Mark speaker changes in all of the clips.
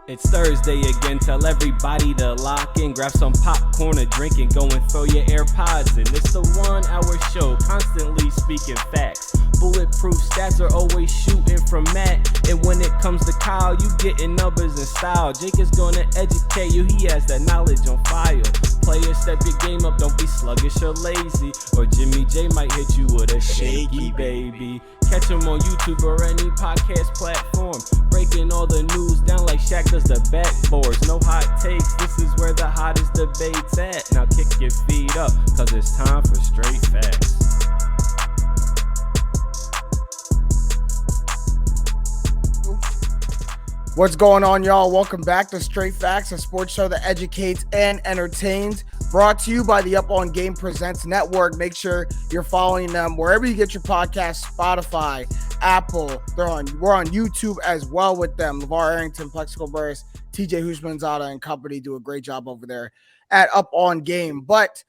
Speaker 1: It's Thursday again, tell everybody to lock in, grab some popcorn, a drink, and go and throw your AirPods in. It's the 1 hour show, constantly speaking facts. Bulletproof stats are always shooting from Matt. And when it comes to Kyle, you getting numbers and style. Jake is gonna educate you, he has that knowledge on file. Players, step your game up, don't be sluggish or lazy. Or Jimmy J might hit you with a shaky baby. Catch him on YouTube or any podcast platform. Breaking all the news down like Shaq does the backboards. No hot takes, this is where the hottest debate's at. Now kick your feet up, cause it's time for straight facts.
Speaker 2: What's going on, y'all? Welcome back to Straight Facts, a sports show that educates and entertains. Brought to you by the Up On Game Presents Network. Make sure you're following them wherever you get your podcasts, Spotify, Apple. We're on YouTube as well with them. LeVar Arrington, Plexico Burris, TJ Hushmanzada and company do a great job over there at Up On Game. But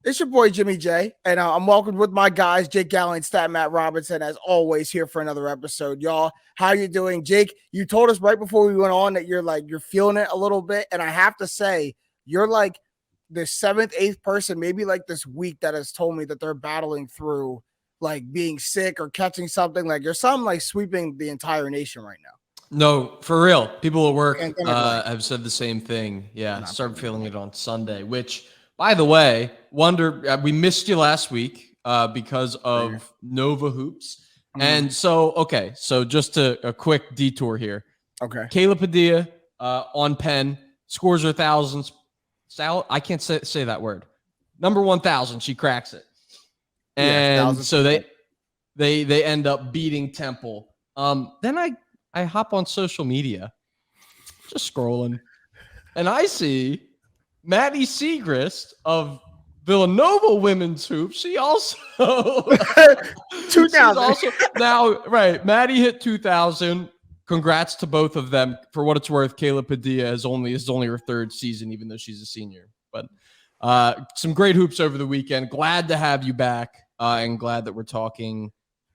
Speaker 2: it's your boy Jimmy J, and I'm welcomed with my guys, Jake Gallant, Stat Matt Robinson, as always, here for another episode. Y'all, how you doing? Jake, you told us right before we went on that you're feeling it a little bit, and I have to say, you're like the 7th, 8th person, maybe like this week, that has told me that they're battling through like being sick or catching something. Like you're something like sweeping the entire nation right now.
Speaker 3: No, for real. People at work have said the same thing. Yeah, started feeling it on Sunday, which, by the way, we missed you last week because of Nova Hoops. Mm-hmm. And so just a quick detour here.
Speaker 2: Okay.
Speaker 3: Kayla Padilla on Penn, scores her thousands. I can't say that word. Number 1,000, she cracks it. And so they end up beating Temple. Then I hop on social media, just scrolling, and I see Maddie Segrist of Villanova Women's Hoops. She also
Speaker 2: 2,000.
Speaker 3: Maddie hit 2,000. Congrats to both of them. For what it's worth, Kayla Padilla is only her 3rd season, even though she's a senior. But some great hoops over the weekend. Glad to have you back, and glad that we're talking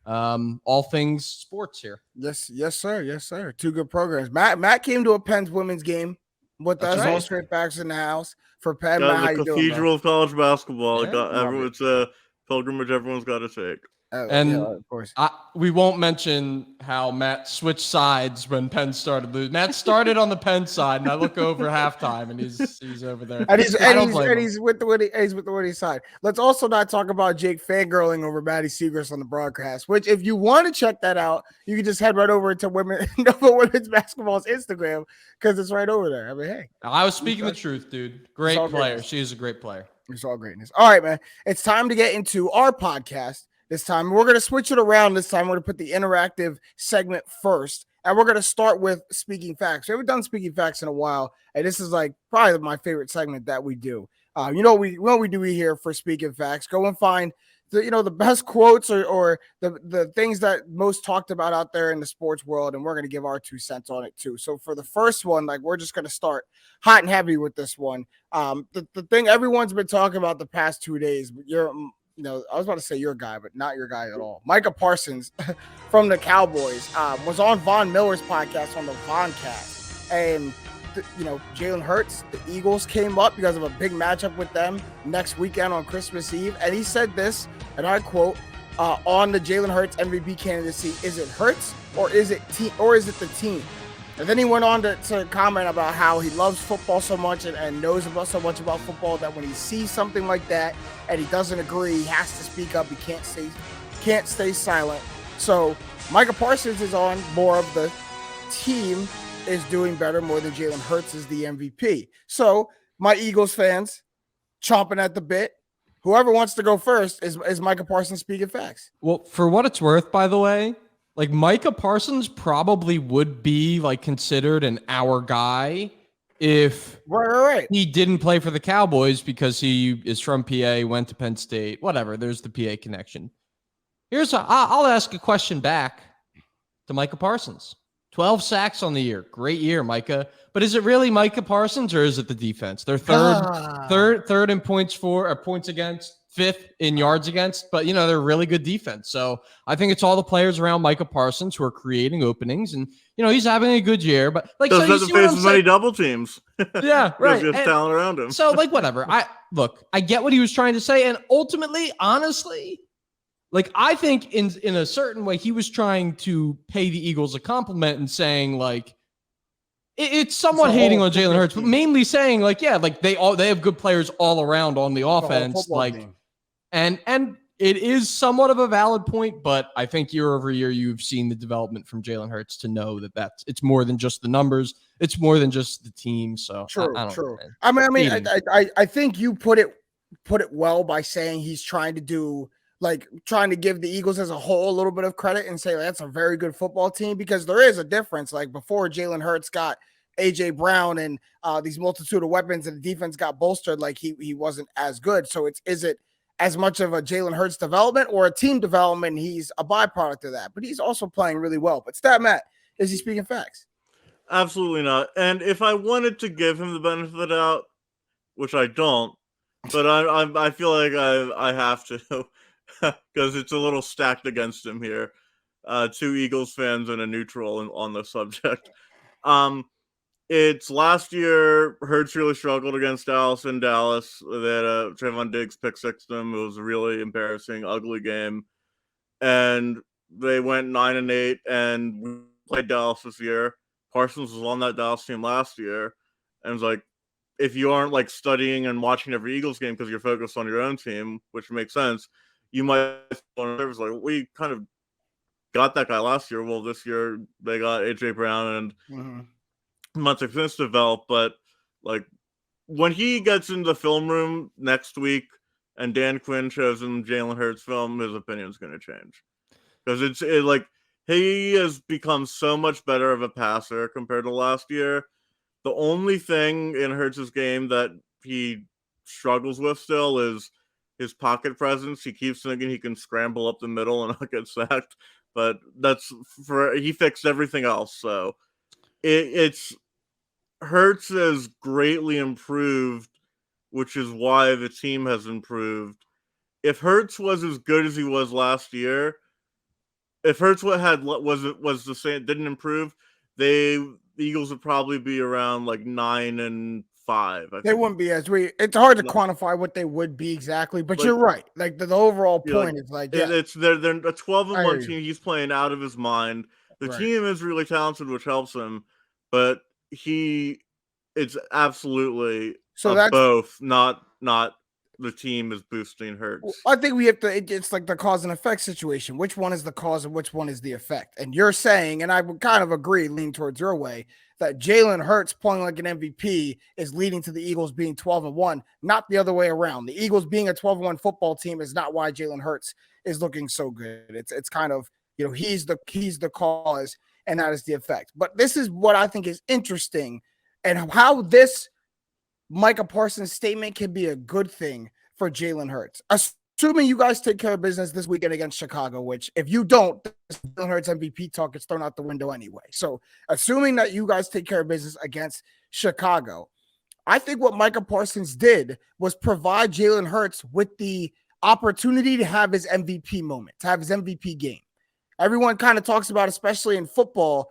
Speaker 3: all things sports here.
Speaker 2: Yes, sir. 2 good programs. Matt came to a Penn's women's game with us. All Straight Facts in the house for Penn.
Speaker 4: The cathedral of college basketball. It's a pilgrimage everyone's got to take.
Speaker 2: Of course.
Speaker 3: We won't mention how Matt switched sides when Penn started losing. Matt started on the Penn side, and I look over halftime, and he's over there.
Speaker 2: And he's with the winning side. Let's also not talk about Jake fangirling over Maddie Segrist on the broadcast, which, if you want to check that out, you can just head right over to Nova Women's Basketball's Instagram, because it's right over there. I mean, hey.
Speaker 3: I was speaking the truth, dude. Great player. She is a great player.
Speaker 2: It's all greatness. All right, man. It's time to get into our podcast. This time, we're going to switch it around. This time, we're going to put the interactive segment first, and we're going to start with Speaking Facts. We haven't done Speaking Facts in a while, and this is like probably my favorite segment that we do. What we do here for Speaking Facts. Go and find the best quotes or the things that most talked about out there in the sports world, and we're going to give our 2 cents on it too. So for the first one, we're just going to start hot and heavy with this one. The thing everyone's been talking about the past 2 days, I was about to say your guy, but not your guy at all. Micah Parsons from the Cowboys was on Von Miller's podcast on the Voncast. And, Jalen Hurts, the Eagles came up because of a big matchup with them next weekend on Christmas Eve. And he said this, and I quote, on the Jalen Hurts MVP candidacy, is it Hurts or is it the team? And then he went on to comment about how he loves football so much and knows so much about football that when he sees something like that and he doesn't agree, he has to speak up. He can't stay silent. So Micah Parsons is on more of the team is doing better more than Jalen Hurts is the MVP. So my Eagles fans chomping at the bit. Whoever wants to go first is Micah Parsons Speaking Facts.
Speaker 3: Well, for what it's worth, by the way, Micah Parsons probably would be considered an our guy if he didn't play for the Cowboys because he is from PA, went to Penn State, whatever. There's the PA connection. I'll ask a question back to Micah Parsons. 12 sacks on the year. Great year, Micah. But is it really Micah Parsons or is it the defense? They're third in points against, 5th in yards against, but they're really good defense. So I think it's all the players around Micah Parsons who are creating openings, and he's having a good year. But
Speaker 4: doesn't have to face as many double teams.
Speaker 3: Yeah, right.
Speaker 4: He has talent around him.
Speaker 3: So whatever. I get what he was trying to say, and ultimately, honestly, I think in a certain way he was trying to pay the Eagles a compliment and saying it's somewhat hating on Jalen Hurts, but mainly saying they have good players all around on the offense, and it is somewhat of a valid point, but I think year over year you've seen the development from Jalen Hurts to know that it's more than just the numbers, it's more than just the team. So
Speaker 2: true.
Speaker 3: I don't know,
Speaker 2: I think you put it well by saying he's trying to do trying to give the Eagles as a whole a little bit of credit and say that's a very good football team, because there is a difference. Before Jalen Hurts got AJ Brown and these multitude of weapons and the defense got bolstered, he wasn't as good. So is it as much of a Jalen Hurts development or a team development? He's a byproduct of that, but he's also playing really well. But Stat Matt, is he speaking facts?
Speaker 4: Absolutely not. And if I wanted to give him the benefit of the doubt, which I don't, but I feel like I have to, because it's a little stacked against him here. 2 Eagles fans and a neutral on the subject. It's last year, Hurts really struggled against Dallas in Dallas. They had Trayvon Diggs pick 6 them. It was a really embarrassing, ugly game. And they went 9-8, and we played Dallas this year. Parsons was on that Dallas team last year. And it's if you aren't studying and watching every Eagles game because you're focused on your own team, which makes sense, you might nervous we kind of got that guy last year. Well, this year they got AJ Brown and Monte Smith develop, but when he gets into the film room next week and Dan Quinn shows him Jalen Hurts film, his opinion's going to change, because he has become so much better of a passer compared to last year. The only thing in Hurts' game that he struggles with still is his pocket presence. He keeps thinking he can scramble up the middle and not get sacked, but he fixed everything else. So it's Hurts has greatly improved, which is why the team has improved. If Hurts was as good as he was last year, if Hurts was the same, didn't improve, the Eagles would probably be around 9-5.
Speaker 2: They wouldn't be it's hard to quantify what they would be exactly, but you're right. The overall point is
Speaker 4: they're a 12-1 team. He's playing out of his mind. The team is really talented, which helps him, but it's absolutely that's both, not the team is boosting Hurts.
Speaker 2: I think we have to, it's the cause and effect situation. Which one is the cause and which one is the effect? And you're saying, and I would kind of agree, lean towards your way, that Jalen Hurts playing like an MVP is leading to the Eagles being 12-1, not the other way around. The Eagles being a 12-1 football team is not why Jalen Hurts is looking so good. It's kind of, he's the cause and that is the effect. But this is what I think is interesting, and how this Micah Parsons statement can be a good thing for Jalen Hurts. Assuming you guys take care of business this weekend against Chicago, which if you don't, Jalen Hurts MVP talk gets thrown out the window anyway. So assuming that you guys take care of business against Chicago, I think what Micah Parsons did was provide Jalen Hurts with the opportunity to have his MVP moment, to have his MVP game. Everyone kind of talks about, especially in football,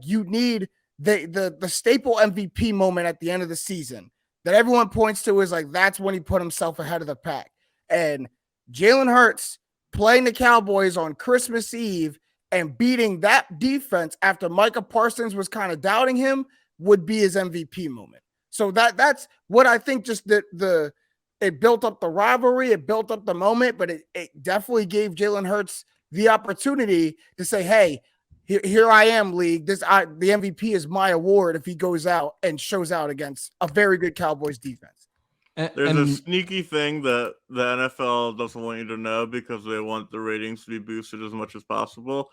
Speaker 2: you need the staple MVP moment at the end of the season that everyone points to is that's when he put himself ahead of the pack. And Jalen Hurts playing the Cowboys on Christmas Eve and beating that defense after Micah Parsons was kind of doubting him would be his MVP moment. So that's what I think. Just it built up the rivalry, it built up the moment, but it definitely gave Jalen Hurts the opportunity to say, hey, here I am, league. The MVP is my award if he goes out and shows out against a very good Cowboys defense.
Speaker 4: There's a sneaky thing that the NFL doesn't want you to know because they want the ratings to be boosted as much as possible.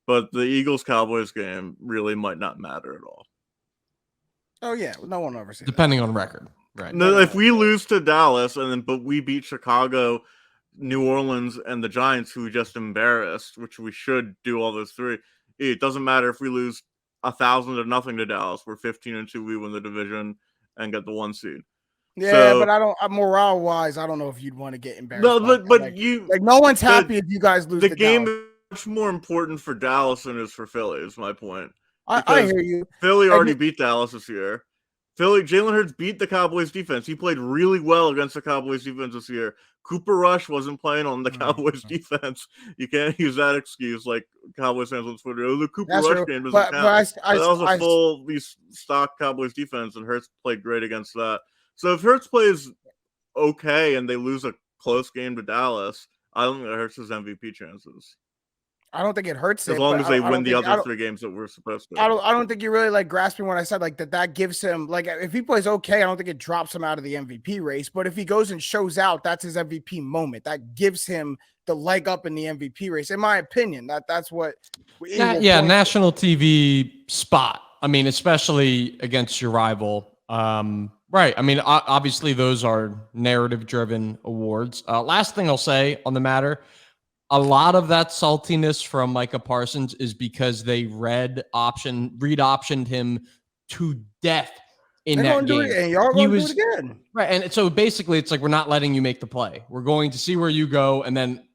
Speaker 4: But the Eagles-Cowboys game really might not matter at all.
Speaker 2: Oh, yeah. No one ever sees
Speaker 3: depending on record. Right.
Speaker 4: No, if we lose to Dallas but we beat Chicago, New Orleans, and the Giants, who we just embarrassed, which we should do all those 3, it doesn't matter if we lose 1,000-0 to Dallas. We're 15-2. We win the division and get the 1 seed.
Speaker 2: Yeah,
Speaker 4: So,
Speaker 2: but I don't. Morale wise, I don't know if you'd want to get embarrassed.
Speaker 4: no,
Speaker 2: by
Speaker 4: but
Speaker 2: that.
Speaker 4: you
Speaker 2: like no one's happy if you guys lose
Speaker 4: the
Speaker 2: to
Speaker 4: game
Speaker 2: Dallas.
Speaker 4: is much more important for Dallas than it is for Philly. Is my point.
Speaker 2: I hear you.
Speaker 4: Philly already beat Dallas this year. Jalen Hurts beat the Cowboys defense. He played really well against the Cowboys defense this year. Cooper Rush wasn't playing on the Cowboys defense. You can't use that excuse like Cowboys fans on Twitter. Oh, the Cooper Rush game doesn't count. That was a full stock Cowboys defense, and Hurts played great against that. So if Hurts plays okay and they lose a close game to Dallas, I don't think that hurts his MVP chances.
Speaker 2: I don't think it hurts
Speaker 4: as long as they win the other 3 games that we're supposed to.
Speaker 2: I don't think you're really like grasping what I said. Like that gives him like if he plays okay, I don't think it drops him out of the MVP race. But if he goes and shows out, that's his MVP moment. That gives him the leg up in the MVP race, in my opinion. That's what.
Speaker 3: National TV spot. I mean, especially against your rival. Right. I mean, obviously those are narrative-driven awards. Last thing I'll say on the matter. A lot of that saltiness from Micah Parsons is because they read optioned him to death in that game.
Speaker 2: And y'all going to do it again.
Speaker 3: Right. And so basically it's like, we're not letting you make the play. We're going to see where you go. And then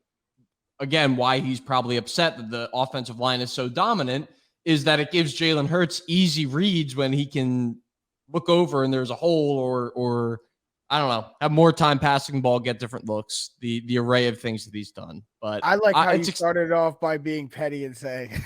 Speaker 3: again, why he's probably upset that the offensive line is so dominant is that it gives Jalen Hurts easy reads when he can look over and there's a hole or I don't know, have more time passing the ball, get different looks, the array of things that he's done. But
Speaker 2: I like how you started off by being petty and saying,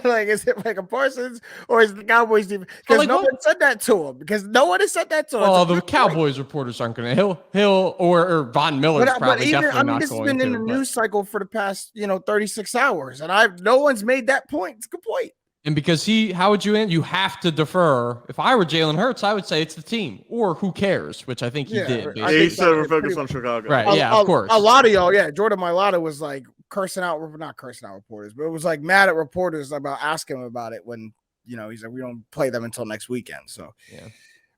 Speaker 2: like, is it Micah Parsons or is the Cowboys team? Because no one said that to him. Because no one has said that to him.
Speaker 3: Well, the Cowboys reporters aren't going to. He'll or Von Miller's probably definitely not going to.
Speaker 2: This has been in the news cycle for the past 36 hours, and no one's made that point. It's a good point.
Speaker 3: And because how would you end? You have to defer. If I were Jalen Hurts, I would say it's the team or who cares, which I think he did.
Speaker 4: He said we're focused on Chicago.
Speaker 3: Right. Of course.
Speaker 2: A lot of y'all, Jordan Mailata was like not cursing out reporters, but it was like mad at reporters about asking him about it when, he said we don't play them until next weekend. So,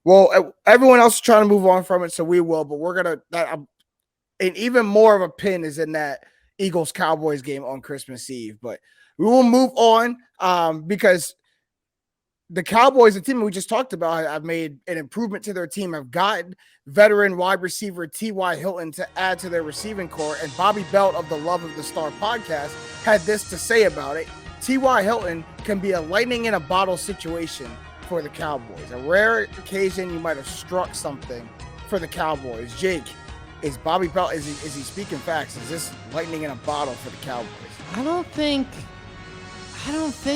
Speaker 2: well, everyone else is trying to move on from it. So we will, but we're going to, and even more of a pin is in that Eagles Cowboys game on Christmas Eve, but we will move on because the Cowboys, the team we just talked about, have made an improvement to their team, have gotten veteran wide receiver T.Y. Hilton to add to their receiving core. And Bobby Belt of the Love of the Star podcast had this to say about it. T.Y. Hilton can be a lightning in a bottle situation for the Cowboys. A rare occasion you might have struck something for the Cowboys. Jake, is Bobby Belt, is he speaking facts? Is this lightning in a bottle for the Cowboys?
Speaker 3: I don't think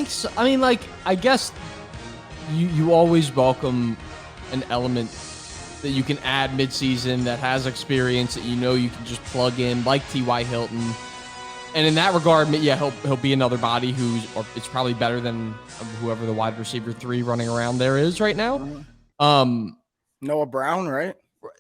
Speaker 3: so. I mean, like, I guess you always welcome an element that you can add midseason that has experience that you can just plug in, like T.Y. Hilton. And in that regard, he'll be another body it's probably better than whoever the wide receiver 3 running around there is right now.
Speaker 2: Noah Brown, right?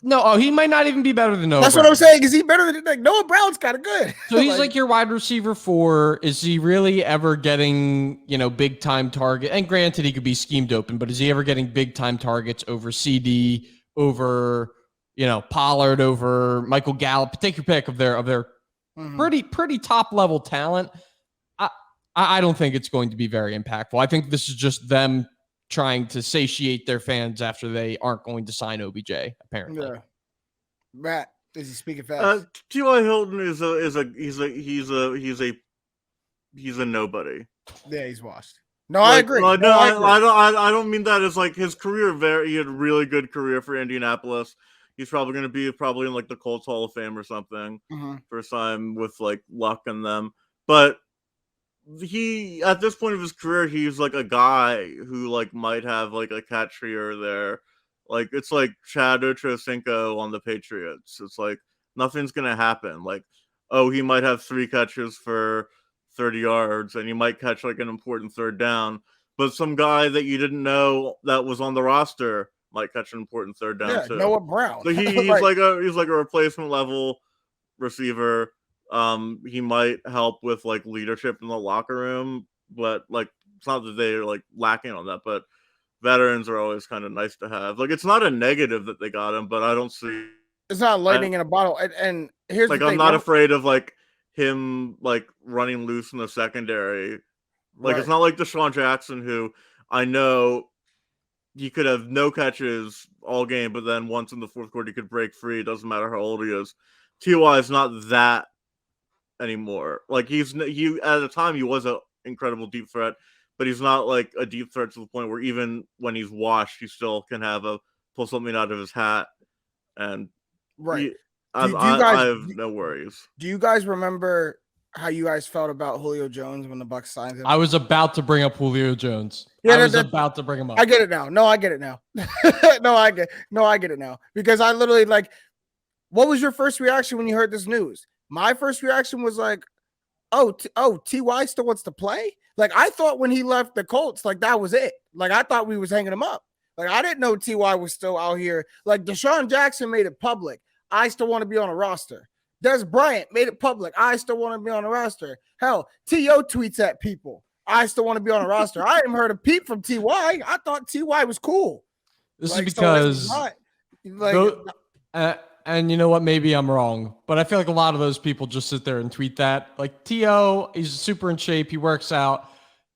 Speaker 3: No, he might not even be better than Noah.
Speaker 2: That's
Speaker 3: Brown.
Speaker 2: what I'm saying. Is he better than Noah Brown's kind of good?
Speaker 3: So he's like your wide receiver 4. Is he really ever getting, big time target? And granted, he could be schemed open, but is he ever getting big time targets over CD, over, Pollard, over Michael Gallup? Take your pick of their pretty top level talent. I don't think it's going to be very impactful. I think this is just them trying to satiate their fans after they aren't going to sign OBJ, apparently.
Speaker 2: Yeah. Matt, is he speaking fast?
Speaker 4: T.Y. Hilton is a nobody.
Speaker 2: Yeah, he's washed. No, I agree.
Speaker 4: I don't mean that as like his career. He had a really good career for Indianapolis. He's probably going to be in like the Colts Hall of Fame or something. First time with like luck in them, but he at this point of his career, he's like a guy who like might have like a catch here or there. Like it's like Chad Ochocinco on the Patriots. It's like nothing's gonna happen. Like, he might have 3 catches for 30 yards and he might catch like an important third down, but some guy that you didn't know that was on the roster might catch an important third down too.
Speaker 2: Noah Brown.
Speaker 4: So he's like a replacement level receiver. He might help with like leadership in the locker room, but like it's not that they're like lacking on that, but veterans are always kind of nice to have. Like it's not a negative that they got him, but I don't see
Speaker 2: it's not lightning in a bottle. And here's
Speaker 4: like
Speaker 2: the thing.
Speaker 4: I'm not afraid of like him like running loose in the secondary. Like it's not like Deshaun Jackson, who I know he could have no catches all game, but then once in the fourth quarter he could break free. It doesn't matter how old he is. Ty is not that anymore. Like he at the time he was an incredible deep threat, but he's not like a deep threat to the point where even when he's washed, he still can pull something out of his hat. And
Speaker 2: right.
Speaker 4: I have no worries.
Speaker 2: Do you guys remember how you guys felt about Julio Jones when the Bucks signed him?
Speaker 3: I was about to bring up Julio Jones.
Speaker 2: Yeah,
Speaker 3: I was about to bring him up.
Speaker 2: I get it now. No, I get it now. I get it now. Because I literally what was your first reaction when you heard this news? My first reaction was like, oh, Ty still wants to play? Like, I thought when he left the Colts, like, that was it. Like, I thought we was hanging him up. Like, I didn't know Ty was still out here. Like, Deshaun Jackson made it public. I still want to be on a roster. Des Bryant made it public. I still want to be on a roster. Hell, T.O. tweets at people. I still want to be on a roster. I haven't heard a peep from T.Y. I thought T.Y. was cool.
Speaker 3: This is because and you know what? Maybe I'm wrong, but I feel like a lot of those people just sit there and tweet that. Like T.O., he's super in shape. He works out.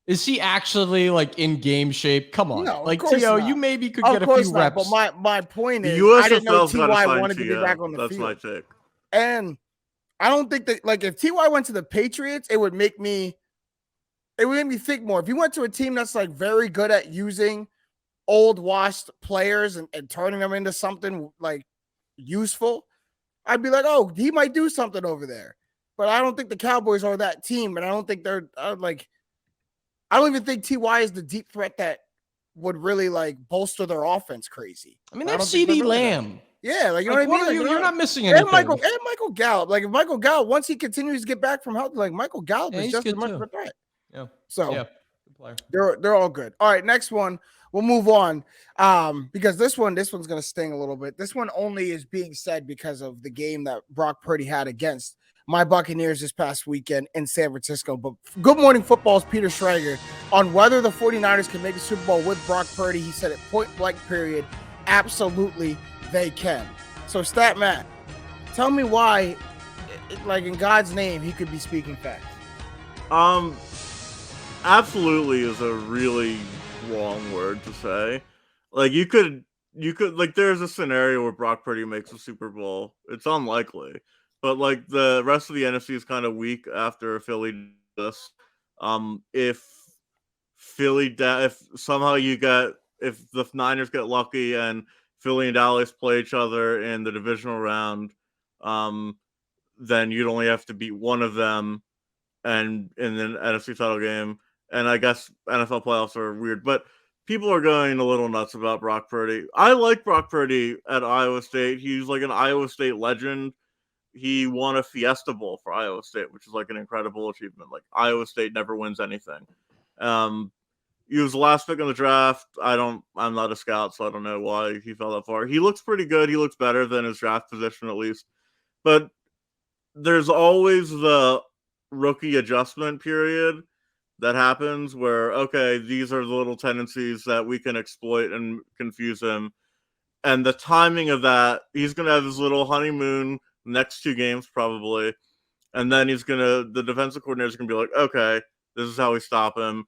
Speaker 3: Is he actually like in game shape? Come on.
Speaker 2: No,
Speaker 3: like T.O., you maybe could get a few reps.
Speaker 2: But my point is, I didn't know T.Y. wanted to be back on the field.
Speaker 4: That's my take.
Speaker 2: And I don't think that, like, if T.Y. went to the Patriots, it would make me think more. If he went to a team that's like very good at using old washed players and turning them into something like useful, I'd be like, oh, he might do something over there. But I don't think the Cowboys are that team, and I don't think they're I don't even think T.Y. is the deep threat that would really like bolster their offense crazy.
Speaker 3: I mean, that's CD Lamb.
Speaker 2: Yeah, like, you know what I mean?
Speaker 3: You're not missing anything.
Speaker 2: And Michael Gallup. Like, if Michael Gallup, once he continues to get back from health, like, Michael Gallup is just as much of a threat.
Speaker 3: Yeah.
Speaker 2: So
Speaker 3: good player.
Speaker 2: They're all good. All right, next one. We'll move on. Because this one's gonna sting a little bit. This one only is being said because of the game that Brock Purdy had against my Buccaneers this past weekend in San Francisco. But Good Morning Football's Peter Schrager on whether the 49ers can make the Super Bowl with Brock Purdy. He said it point blank period. Absolutely they can. So Stat Matt, tell me why, like, in God's name, he could be speaking facts.
Speaker 4: Absolutely is a really wrong word to say. Like, you could like, there's a scenario where Brock Purdy makes a Super Bowl. It's unlikely, but like the rest of the NFC is kind of weak after Philly does. If somehow if the Niners get lucky and Philly and Dallas play each other in the divisional round, then you'd only have to beat one of them, and in the NFC title game. And I guess NFL playoffs are weird, but people are going a little nuts about Brock Purdy. I like Brock Purdy at Iowa State. He's like an Iowa State legend. He won a Fiesta Bowl for Iowa State, which is like an incredible achievement. Like, Iowa State never wins anything. He was the last pick in the draft. I'm not a scout, so I don't know why he fell that far. He looks pretty good. He looks better than his draft position, at least. But there's always the rookie adjustment period that happens where, okay, these are the little tendencies that we can exploit and confuse him. And the timing of that, he's going to have his little honeymoon next 2 games probably. And then the defensive coordinator is going to be like, okay, this is how we stop him.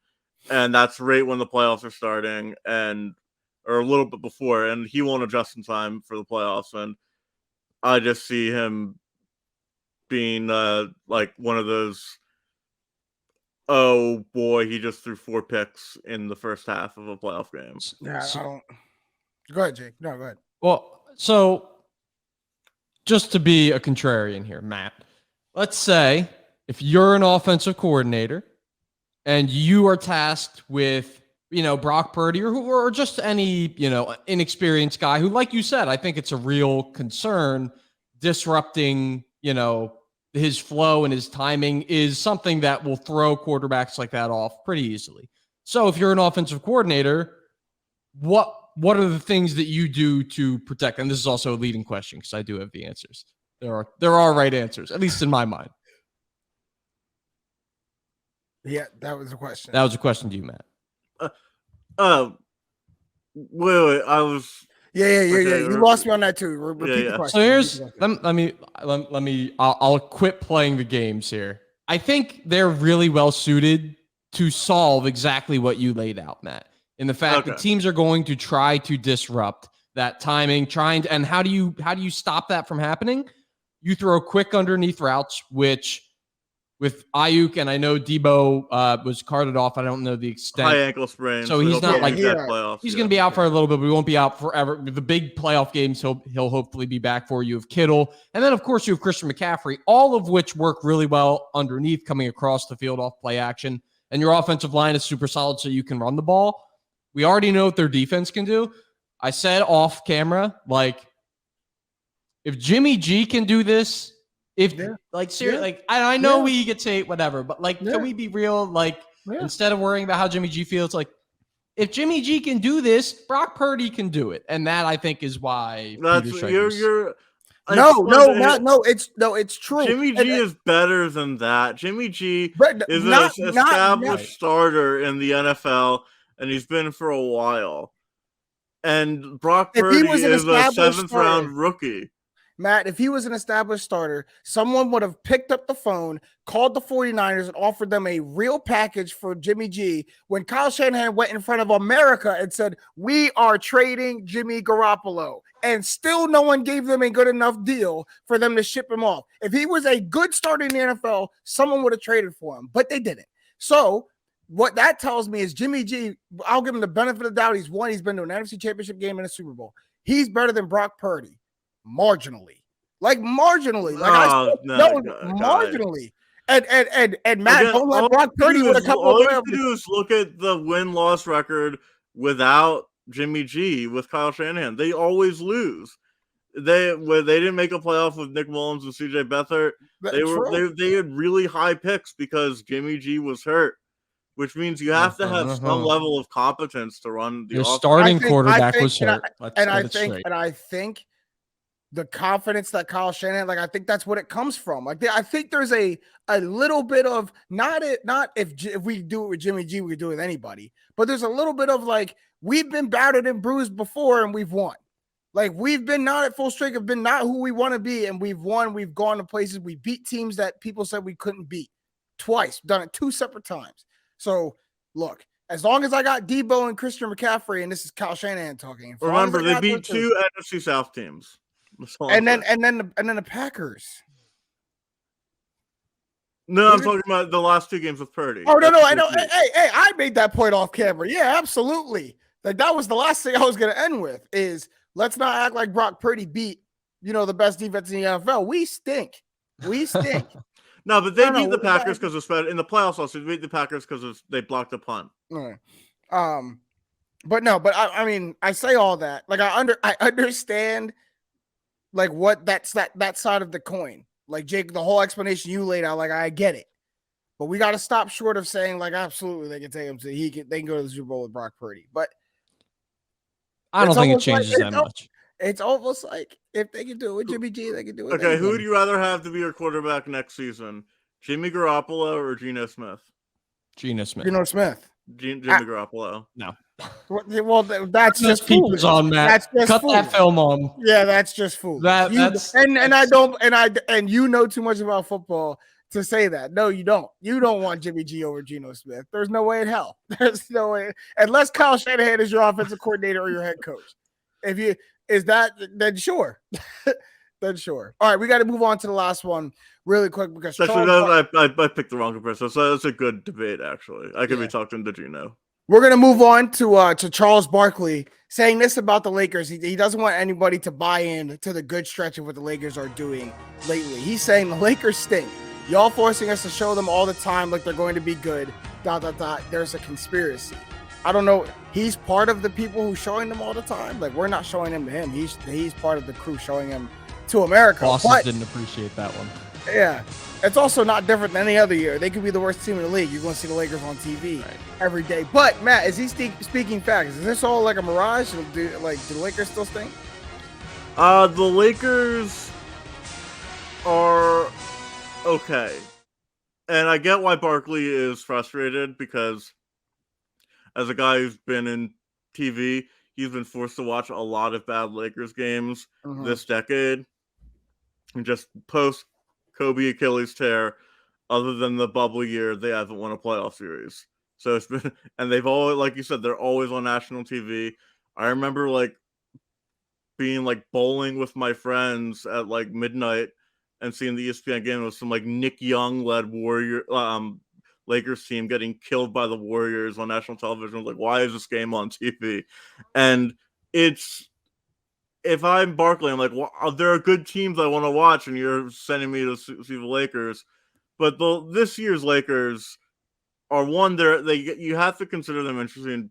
Speaker 4: And that's right when the playoffs are starting, or a little bit before, and he won't adjust in time for the playoffs. And I just see him being like one of those, oh boy, he just threw 4 picks in the first half of a playoff game.
Speaker 2: Yeah, I don't. Go ahead, Jake. No, go ahead.
Speaker 3: Well, so just to be a contrarian here, Matt, let's say if you're an offensive coordinator and you are tasked with, Brock Purdy or just any, inexperienced guy who, like you said, I think it's a real concern, disrupting, his flow and his timing is something that will throw quarterbacks like that off pretty easily. So if you're an offensive coordinator, what are the things that you do to protect? And this is also a leading question because I do have the answers. There are right answers, at least in my mind.
Speaker 2: Yeah, that was a question.
Speaker 3: That was a question to you, Matt.
Speaker 4: Wait, I was.
Speaker 2: Yeah. You lost me on that too. Repeat the question.
Speaker 3: So here's let me. I'll quit playing the games here. I think they're really well suited to solve exactly what you laid out, Matt. in the fact that teams are going to try to disrupt that timing, and how do you stop that from happening? You throw quick underneath routes, which with Ayuk, and I know Debo was carted off. I don't know the extent.
Speaker 4: High ankle sprain.
Speaker 3: So he's not like
Speaker 4: playoffs.
Speaker 3: He's going to be out for a little bit, but he won't be out forever. The big playoff games, he'll hopefully be back for you. Of Kittle, and then of course you have Christian McCaffrey, all of which work really well underneath, coming across the field off play action. And your offensive line is super solid, so you can run the ball. We already know what their defense can do. I said off camera, like, if Jimmy G can do this, seriously, I know we get to hate whatever, but can we be real? Instead of worrying about how Jimmy G feels, if Jimmy G can do this, Brock Purdy can do it, and that I think is why
Speaker 2: it's true.
Speaker 4: Jimmy G is better than that. Jimmy G is an established starter in the NFL, and he's been for a while. And Brock Purdy is a 7th round rookie.
Speaker 2: Matt, if he was an established starter, someone would have picked up the phone, called the 49ers, and offered them a real package for Jimmy G when Kyle Shanahan went in front of America and said, we are trading Jimmy Garoppolo. And still no one gave them a good enough deal for them to ship him off. If he was a good starter in the NFL, someone would have traded for him, but they didn't. So what that tells me is Jimmy G, I'll give him the benefit of the doubt. He's won. He's been to an NFC Championship game and a Super Bowl. He's better than Brock Purdy. Marginally. Marginally. And Matt,
Speaker 4: again,
Speaker 2: don't let Brock Purdy with a couple
Speaker 4: all
Speaker 2: of
Speaker 4: you have to do is look at the win-loss record without Jimmy G with Kyle Shanahan. They always lose. They didn't make a playoff with Nick Mullins and CJ Beathard. They had really high picks because Jimmy G was hurt, which means you have to have some level of competence to run the offense.
Speaker 3: Starting quarterback was hurt.
Speaker 2: I think the confidence that Kyle Shanahan, I think that's what it comes from. I think there's a little bit of not if we do it with Jimmy G, we could do it with anybody, but there's a little bit of we've been battered and bruised before and we've won. We've been not at full strength, have been not who we want to be, and we've won. We've gone to places, we beat teams that people said we couldn't beat twice, done it 2 separate times. So look, as long as I got Debo and Christian McCaffrey, and this is Kyle Shanahan talking.
Speaker 4: Remember, they beat 2 NFC South teams.
Speaker 2: And then the Packers.
Speaker 4: No, I'm talking about the last 2 games with Purdy.
Speaker 2: Oh, no, I know. Hey, I made that point off camera. Yeah, absolutely. That was the last thing I was going to end with is let's not act like Brock Purdy beat, the best defense in the NFL. We stink.
Speaker 4: No, but they beat the Packers because in the playoffs also, they beat the Packers because they blocked a punt.
Speaker 2: Right. I mean, I say all that. I understand what that side of the coin. Jake, the whole explanation you laid out, I get it. But we got to stop short of saying absolutely they can take him they can go to the Super Bowl with Brock Purdy. But
Speaker 3: I don't think it changes that much.
Speaker 2: It's almost like if they can do it with Jimmy G, they can do it.
Speaker 4: Okay, who would you rather have to be your quarterback next season? Jimmy Garoppolo or Geno Smith?
Speaker 3: Geno Smith.
Speaker 4: Jimmy Garoppolo.
Speaker 3: No.
Speaker 2: Well, that's just foolish.
Speaker 3: On Matt. Cut that film on.
Speaker 2: Yeah, that's just foolish. And you know too much about football to say that. No, you don't. You don't want Jimmy G over Geno Smith. There's no way in hell. There's no way. Unless Kyle Shanahan is your offensive coordinator or your head coach. Then sure. Then sure. All right, we got to move on to the last one really quick because
Speaker 4: I picked the wrong comparison. So that's a good debate, actually. I could be talking to Geno.
Speaker 2: We're going to move on to Charles Barkley saying this about the Lakers. He doesn't want anybody to buy in to the good stretch of what the Lakers are doing lately. He's saying the Lakers stink. Y'all forcing us to show them all the time like they're going to be good. ... There's a conspiracy. I don't know. He's part of the people who's showing them all the time. We're not showing him to him. He's part of the crew showing him to America.
Speaker 3: Bosses didn't appreciate that one.
Speaker 2: Yeah. It's also not different than any other year. They could be the worst team in the league. You're going to see the Lakers on TV every day. But, Matt, is he speaking facts? Is this all a mirage? Do the Lakers still stink?
Speaker 4: The Lakers are okay. And I get why Barkley is frustrated because as a guy who's been in TV, he's been forced to watch a lot of bad Lakers games this decade. And just post Kobe Achilles tear, other than the bubble year, they haven't won a playoff series. So it's been, and they've always, like you said, they're always on national TV. I remember like being like bowling with my friends at like midnight and seeing the ESPN game with some like Nick Young led Lakers team getting killed by the Warriors on national television. I was like, why is this game on TV? And it's, if I'm Barkley, I'm like, well, there are good teams I want to watch, and you're sending me to see the Lakers. But this year's Lakers are one, you have to consider them interesting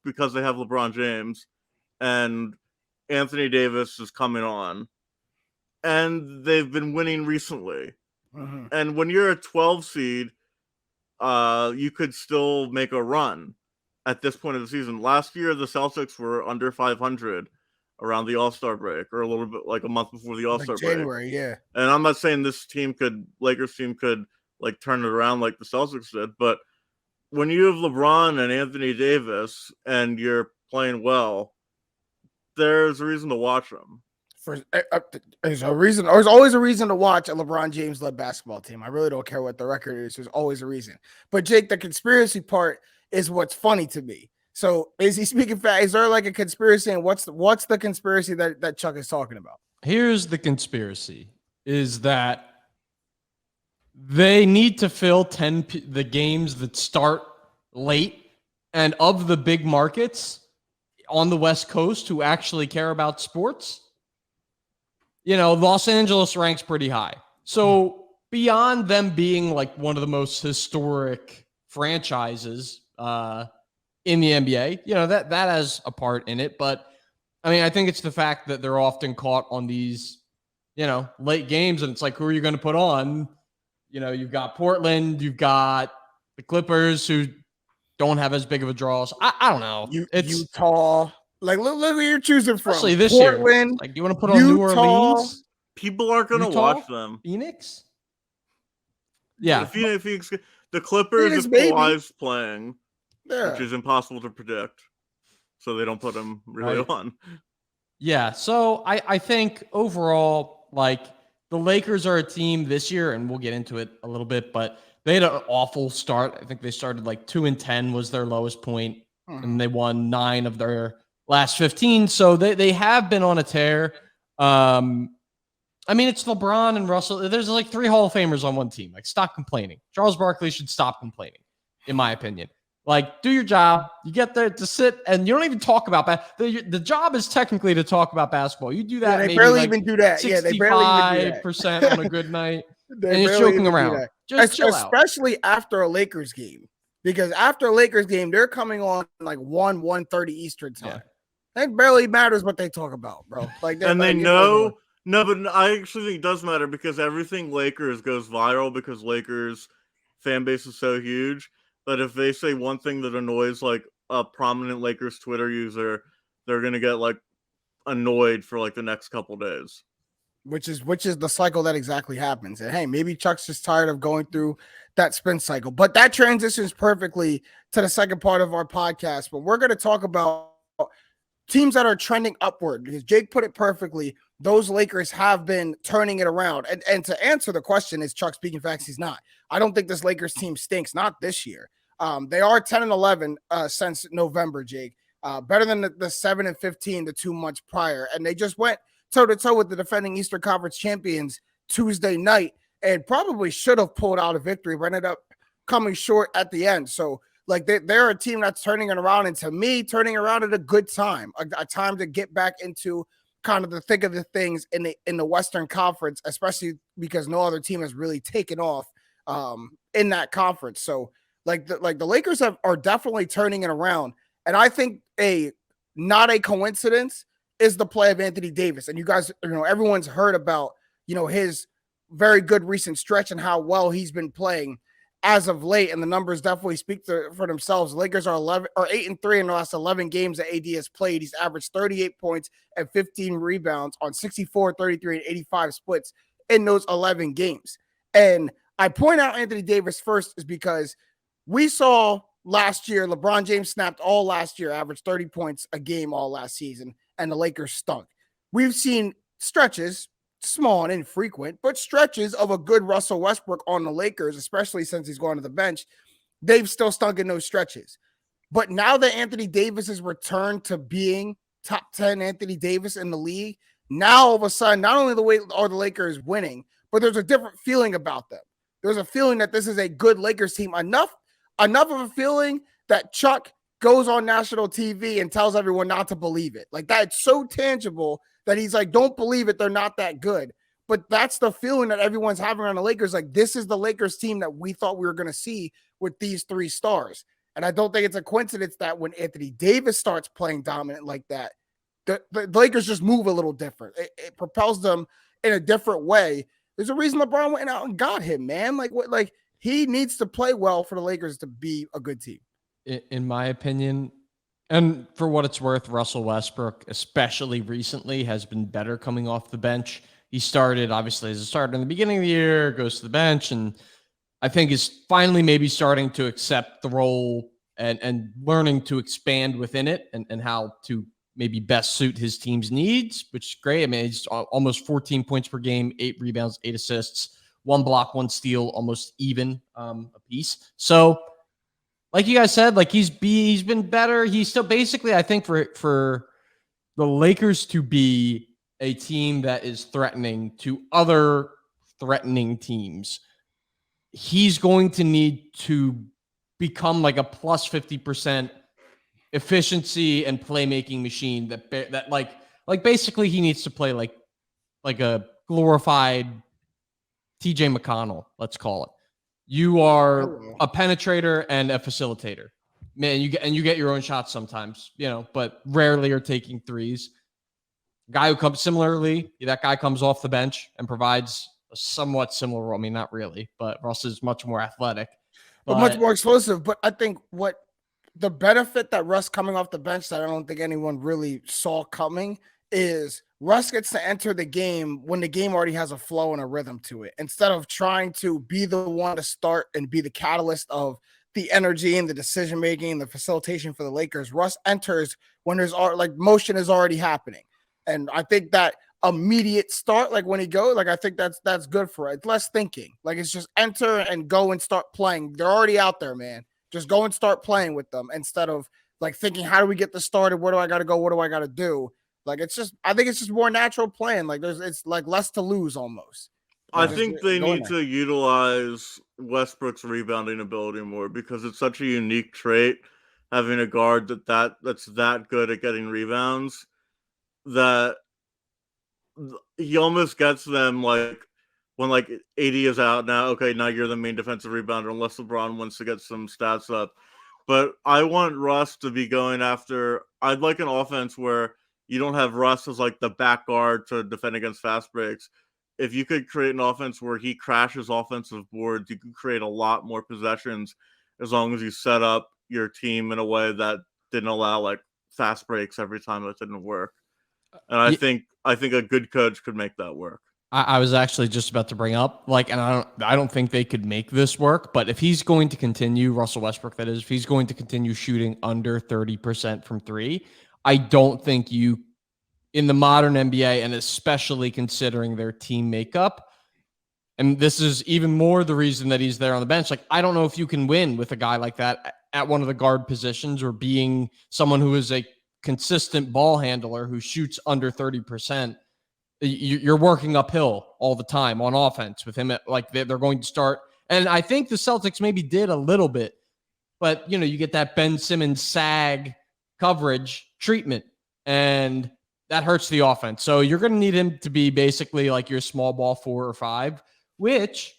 Speaker 4: because they have LeBron James and Anthony Davis is coming on, and they've been winning recently.
Speaker 2: Mm-hmm.
Speaker 4: And when you're a 12 seed, you could still make a run at this point of the season. Last year, the Celtics were under 500 around the All-Star break, or a little bit like a month before the All-Star break.
Speaker 2: January, yeah.
Speaker 4: And I'm not saying Lakers team could like turn it around like the Celtics did, but when you have LeBron and Anthony Davis and you're playing well, there's a reason to watch them.
Speaker 2: There's a reason. There's always a reason to watch a LeBron James led basketball team. I really don't care what the record is. There's always a reason. But Jake, the conspiracy part is what's funny to me. So is he speaking fact? Is there like a conspiracy? And what's the conspiracy that Chuck is talking about?
Speaker 3: Here's the conspiracy: is that they need to fill the games that start late, and of the big markets on the West Coast who actually care about sports, Los Angeles ranks pretty high. So beyond them being like one of the most historic franchises in the NBA, that has a part in it. But I mean, I think it's the fact that they're often caught on these, late games, and it's like, who are you going to put on? You've got Portland, you've got the Clippers, who don't have as big of a draws. I don't know. It's
Speaker 2: Utah. Like, look who you're choosing from.
Speaker 3: Especially this
Speaker 2: Portland,
Speaker 3: year. Like, do you want to put on New Orleans?
Speaker 4: People aren't going to watch them.
Speaker 3: Phoenix? Yeah.
Speaker 4: Phoenix, the Clippers, if Kawhi's playing, which is impossible to predict, so they don't put him really on.
Speaker 3: Yeah, so I think overall, like, the Lakers are a team this year, and we'll get into it a little bit, but they had an awful start. I think they started like 2-10 was their lowest point, and they won 9 of their last 15. So they have been on a tear. I mean, it's LeBron and Russell. There's like 3 Hall of Famers on one team. Like, stop complaining. Charles Barkley should stop complaining, in my opinion. Like, do your job. You get there to sit, and you don't even talk about the job is technically to talk about basketball. You do that.
Speaker 2: They barely even do that. Yeah, they barely even do that.
Speaker 3: 65% on a good night, and you're joking around. Just chill out.
Speaker 2: Especially after a Lakers game, because after a Lakers game, they're coming on like 1:30 Eastern time. Yeah. It barely matters what they talk about, bro. Like,
Speaker 4: and they know. No, but I actually think it does matter, because everything Lakers goes viral because Lakers fan base is so huge. But if they say one thing that annoys like a prominent Lakers Twitter user, they're gonna get like annoyed for like the next couple days.
Speaker 2: Which is the cycle that exactly happens. And hey, maybe Chuck's just tired of going through that spin cycle. But that transitions perfectly to the second part of our podcast. But we're going to talk about teams that are trending upward, because Jake put it perfectly. Those Lakers have been turning it around. And to answer the question, is Chuck speaking facts? He's not. I don't think this Lakers team stinks. Not this year. They are 10-11 since November, Jake. Better than the 7-15 the 2 months prior. And they just went toe-to-toe with the defending Eastern Conference champions Tuesday night, and probably should have pulled out a victory, but ended up coming short at the end. So, like, they're a team that's turning it around, and to me, turning around at a good time, a time to get back into kind of the thick of the things in the Western Conference, especially because no other team has really taken off in that conference. So, the Lakers are definitely turning it around, and I think not a coincidence is the play of Anthony Davis. And you guys, everyone's heard about, his very good recent stretch and how well he's been playing as of late. And the numbers definitely speak for themselves. The Lakers are 8-3 in the last 11 games that AD has played. He's averaged 38 points and 15 rebounds on 64, 33, and 85 splits in those 11 games. And I point out Anthony Davis first is because we saw last year, LeBron James snapped all last year, averaged 30 points a game all last season, and the Lakers stunk. We've seen stretches, small and infrequent, but stretches of a good Russell Westbrook on the Lakers, especially since he's gone to the bench. they've still stunk in those stretches. But now that Anthony Davis has returned to being top 10 Anthony Davis in the league, now all of a sudden, not only the way are the Lakers winning, but there's a different feeling about them. There's a feeling that this is a good Lakers team. Enough of a feeling that Chuck goes on national TV and tells everyone not to believe it. Like, that's so tangible that he's like, don't believe it. They're not that good. But that's the feeling that everyone's having around the Lakers. Like, this is the Lakers team that we thought we were going to see with these three stars. And I don't think it's a coincidence that when Anthony Davis starts playing dominant like that, the Lakers just move a little different. It propels them in a different way. There's a reason LeBron went out and got him, man. Like he needs to play well for the Lakers to be a good team.
Speaker 3: In my opinion, and for what it's worth, Russell Westbrook, especially recently, has been better coming off the bench. He started, obviously, as a starter in the beginning of the year, goes to the bench, and I think is finally maybe starting to accept the role and learning to expand within it and how to maybe best suit his team's needs, which is great. I mean, he's almost 14 points per game, 8 rebounds, 8 assists, 1 block, 1 steal, almost even a piece. So, like you guys said, like he's been better. He's still basically, I think, for the Lakers to be a team that is threatening to other threatening teams, he's going to need to become like a plus 50% efficiency and playmaking machine that like basically he needs to play like a glorified TJ McConnell, let's call it. You are a penetrator and a facilitator. Man, you get your own shots sometimes, but rarely are taking threes. Guy who comes similarly, that guy comes off the bench and provides a somewhat similar role. I mean, not really, but Russ is much more athletic.
Speaker 2: But much more explosive. But I think what the benefit that Russ coming off the bench that I don't think anyone really saw coming is Russ gets to enter the game when the game already has a flow and a rhythm to it. Instead of trying to be the one to start and be the catalyst of the energy and the decision-making and the facilitation for the Lakers, Russ enters when there's like motion is already happening. And I think that immediate start, like when he goes, like I think that's good for it. It's less thinking. Like it's just enter and go and start playing. They're already out there, man. Just go and start playing with them instead of like thinking, how do we get this started? Where do I got to go? What do I got to do? Like it's just, I think it's just more natural playing. Like it's like less to lose almost.
Speaker 4: I think they need to utilize Westbrook's rebounding ability more because it's such a unique trait, having a guard that's that good at getting rebounds, that he almost gets them like when like AD is out now. Okay, now you're the main defensive rebounder unless LeBron wants to get some stats up. But I want Russ to be going after. I'd like an offense where you don't have Russ as like the back guard to defend against fast breaks. If you could create an offense where he crashes offensive boards, you could create a lot more possessions as long as you set up your team in a way that didn't allow like fast breaks every time that didn't work. And I think a good coach could make that work.
Speaker 3: I was actually just about to bring up, like, and I don't think they could make this work, but if he's going to continue, Russell Westbrook, that is, if he's going to continue shooting under 30% from three, I don't think you, in the modern NBA, and especially considering their team makeup, and this is even more the reason that he's there on the bench, like, I don't know if you can win with a guy like that at one of the guard positions or being someone who is a consistent ball handler who shoots under 30%. You're working uphill all the time on offense with him. Like they're going to start. And I think the Celtics maybe did a little bit, but you get that Ben Simmons sag coverage treatment and that hurts the offense. So you're going to need him to be basically like your small ball 4 or 5, which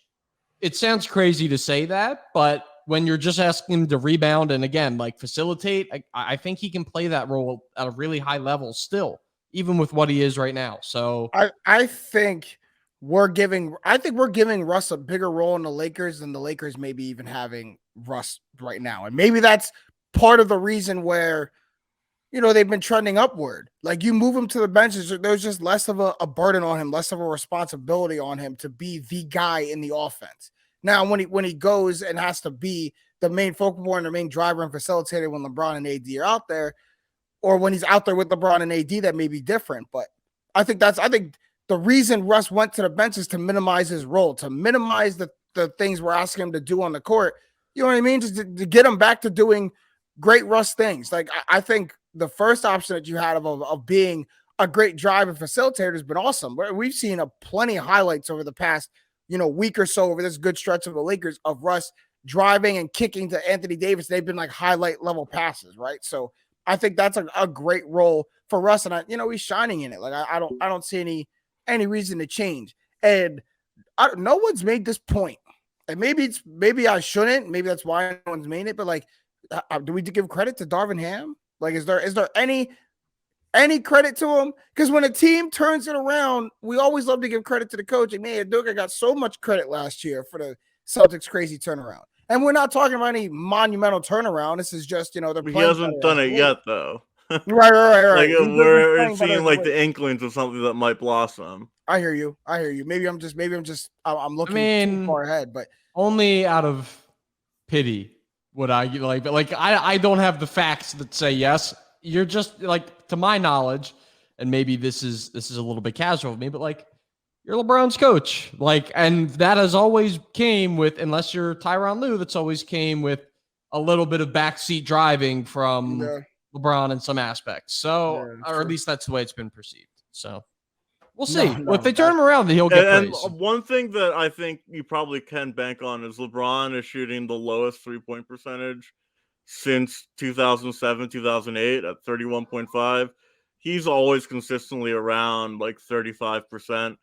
Speaker 3: it sounds crazy to say that, but when you're just asking him to rebound and again, like facilitate, I think he can play that role at a really high level still, even with what he is right now. So
Speaker 2: I think we're giving Russ a bigger role in the Lakers than the Lakers maybe even having Russ right now. And maybe that's part of the reason where, they've been trending upward. Like you move him to the bench, there's just less of a burden on him, less of a responsibility on him to be the guy in the offense. Now, when he goes and has to be the main focal point, the main driver and facilitator when LeBron and AD are out there, or when he's out there with LeBron and AD, that may be different. But I think the reason Russ went to the bench is to minimize his role, to minimize the things we're asking him to do on the court. You know what I mean? Just to get them back to doing great Russ things. Like I think the first option that you had of being a great driver facilitator has been awesome. We've seen plenty of highlights over the past, week or so over this good stretch of the Lakers of Russ driving and kicking to Anthony Davis. They've been like highlight level passes, right? So I think that's a great role for Russ, and he's shining in it. Like I don't see any reason to change. And no one's made this point, and maybe I shouldn't. Maybe that's why no one's made it. But like, do we give credit to Darvin Ham? Like, is there any credit to him? Because when a team turns it around, we always love to give credit to the coach. And man, Udoka got so much credit last year for the Celtics' crazy turnaround. And we're not talking about any monumental turnaround. This is just, they're playing.
Speaker 4: He hasn't done it yet, though.
Speaker 2: Right.
Speaker 4: Like we're seeing like the inklings of something that might blossom.
Speaker 2: I hear you. Maybe I'm looking too far ahead, but
Speaker 3: only out of pity would I like I don't have the facts that say yes. You're just like, to my knowledge, and maybe this is a little bit casual of me, but like, you're LeBron's coach. Like, and that has always came with, unless you're Tyronn Lue, that's always came with a little bit of backseat driving from LeBron in some aspects. So, or at least that's the way it's been perceived. So we'll see. If they turn him around, then he'll get praise.
Speaker 4: And one thing that I think you probably can bank on is LeBron is shooting the lowest 3-point percentage since 2007, 2008 at 31.5. He's always consistently around like 35%.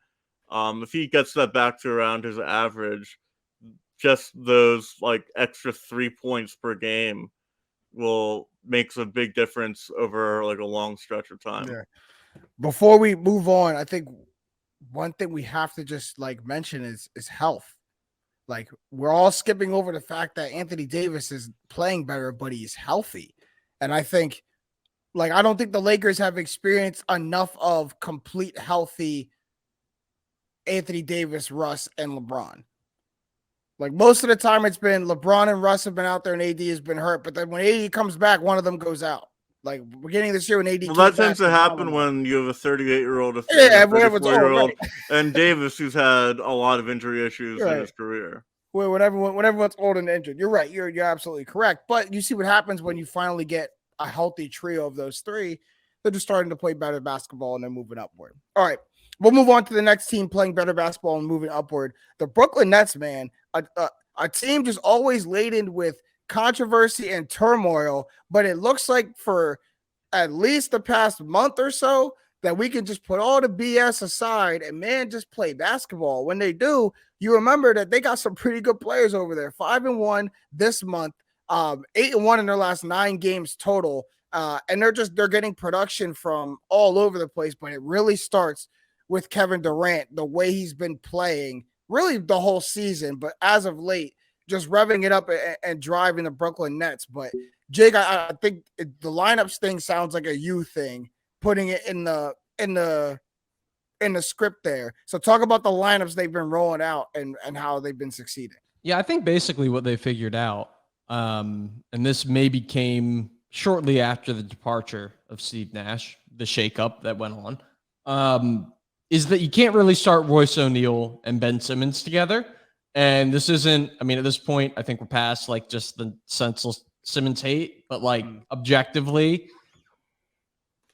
Speaker 4: If he gets that back to around his average, just those like extra 3 points per game makes a big difference over like a long stretch of time.
Speaker 2: Yeah. Before we move on, I think one thing we have to just like mention is health. Like, we're all skipping over the fact that Anthony Davis is playing better, but he's healthy. And I think, like, I don't think the Lakers have experienced enough of complete healthy Anthony Davis, Russ, and LeBron. Like, most of the time it's been LeBron and Russ have been out there and AD has been hurt. But then when AD comes back, one of them goes out. Like, beginning of this year when AD
Speaker 4: that tends to happen when you have a 38-year-old, a 34-year-old, and Davis, who's had a lot of injury issues in his career.
Speaker 2: Well, when everyone's old and injured. You're right. You're absolutely correct. But you see what happens when you finally get a healthy trio of those three. They're just starting to play better basketball and they're moving upward. All right. We'll move on to the next team playing better basketball and moving upward. The Brooklyn Nets, man, a team just always laden with controversy and turmoil, but it looks like for at least the past month or so that we can just put all the BS aside and, man, just play basketball. When they do, you remember that they got some pretty good players over there. 5-1 this month, 8-1 in their last 9 games total. And they're getting production from all over the place, but it really starts with Kevin Durant, the way he's been playing really the whole season, but as of late, just revving it up and driving the Brooklyn Nets. But Jake, I think the lineups thing sounds like a you thing, putting it in the script there. So talk about the lineups they've been rolling out and how they've been succeeding.
Speaker 3: Yeah, I think basically what they figured out, and this maybe came shortly after the departure of Steve Nash, the shakeup that went on, is that you can't really start Royce O'Neal and Ben Simmons together. And this isn't, I mean, at this point, I think we're past like just the senseless Simmons hate, but like objectively,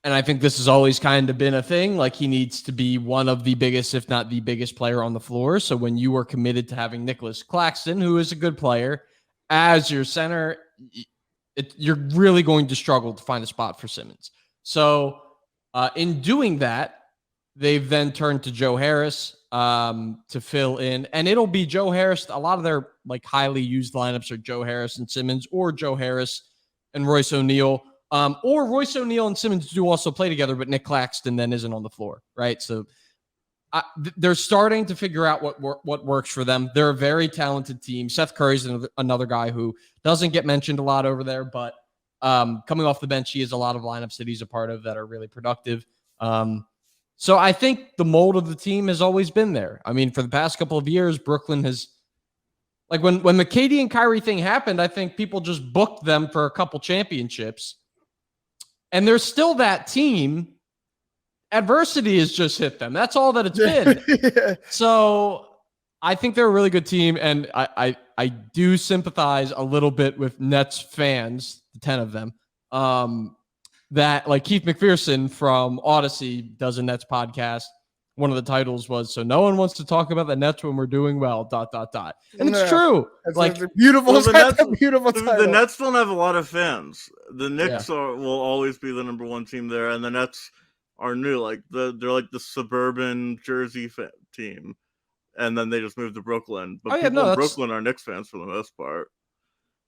Speaker 3: and I think this has always kind of been a thing, like he needs to be one of the biggest, if not the biggest player on the floor. So when you are committed to having Nicholas Claxton, who is a good player, as your center, you're really going to struggle to find a spot for Simmons. So in doing that, they've then turned to Joe Harris to fill in, and it'll be Joe Harris. A lot of their like highly used lineups are Joe Harris and Simmons, or Joe Harris and Royce O'Neal, or Royce O'Neal and Simmons do also play together, but Nick Claxton then isn't on the floor, right? So they're starting to figure out what works for them. They're a very talented team. Seth Curry's another guy who doesn't get mentioned a lot over there, but coming off the bench, he has a lot of lineups that he's a part of that are really productive. So I think the mold of the team has always been there. I mean, for the past couple of years, Brooklyn has, like when the KD and Kyrie thing happened, I think people just booked them for a couple championships. And there's still that team. Adversity has just hit them. That's all that it's been. So I think they're a really good team. And I I do sympathize a little bit with Nets fans, the 10 of them, that like Keith McPherson from Odyssey does a Nets podcast. One of the titles was, "So no one wants to talk about the Nets when we're doing well, ... And it's true.
Speaker 2: It's beautiful.
Speaker 4: Well,
Speaker 2: The
Speaker 4: Nets don't have a lot of fans. The Knicks will always be the number one team there, and the Nets are new. Like they're like the suburban Jersey team, and then they just moved to Brooklyn. But people in Brooklyn are Knicks fans for the most part.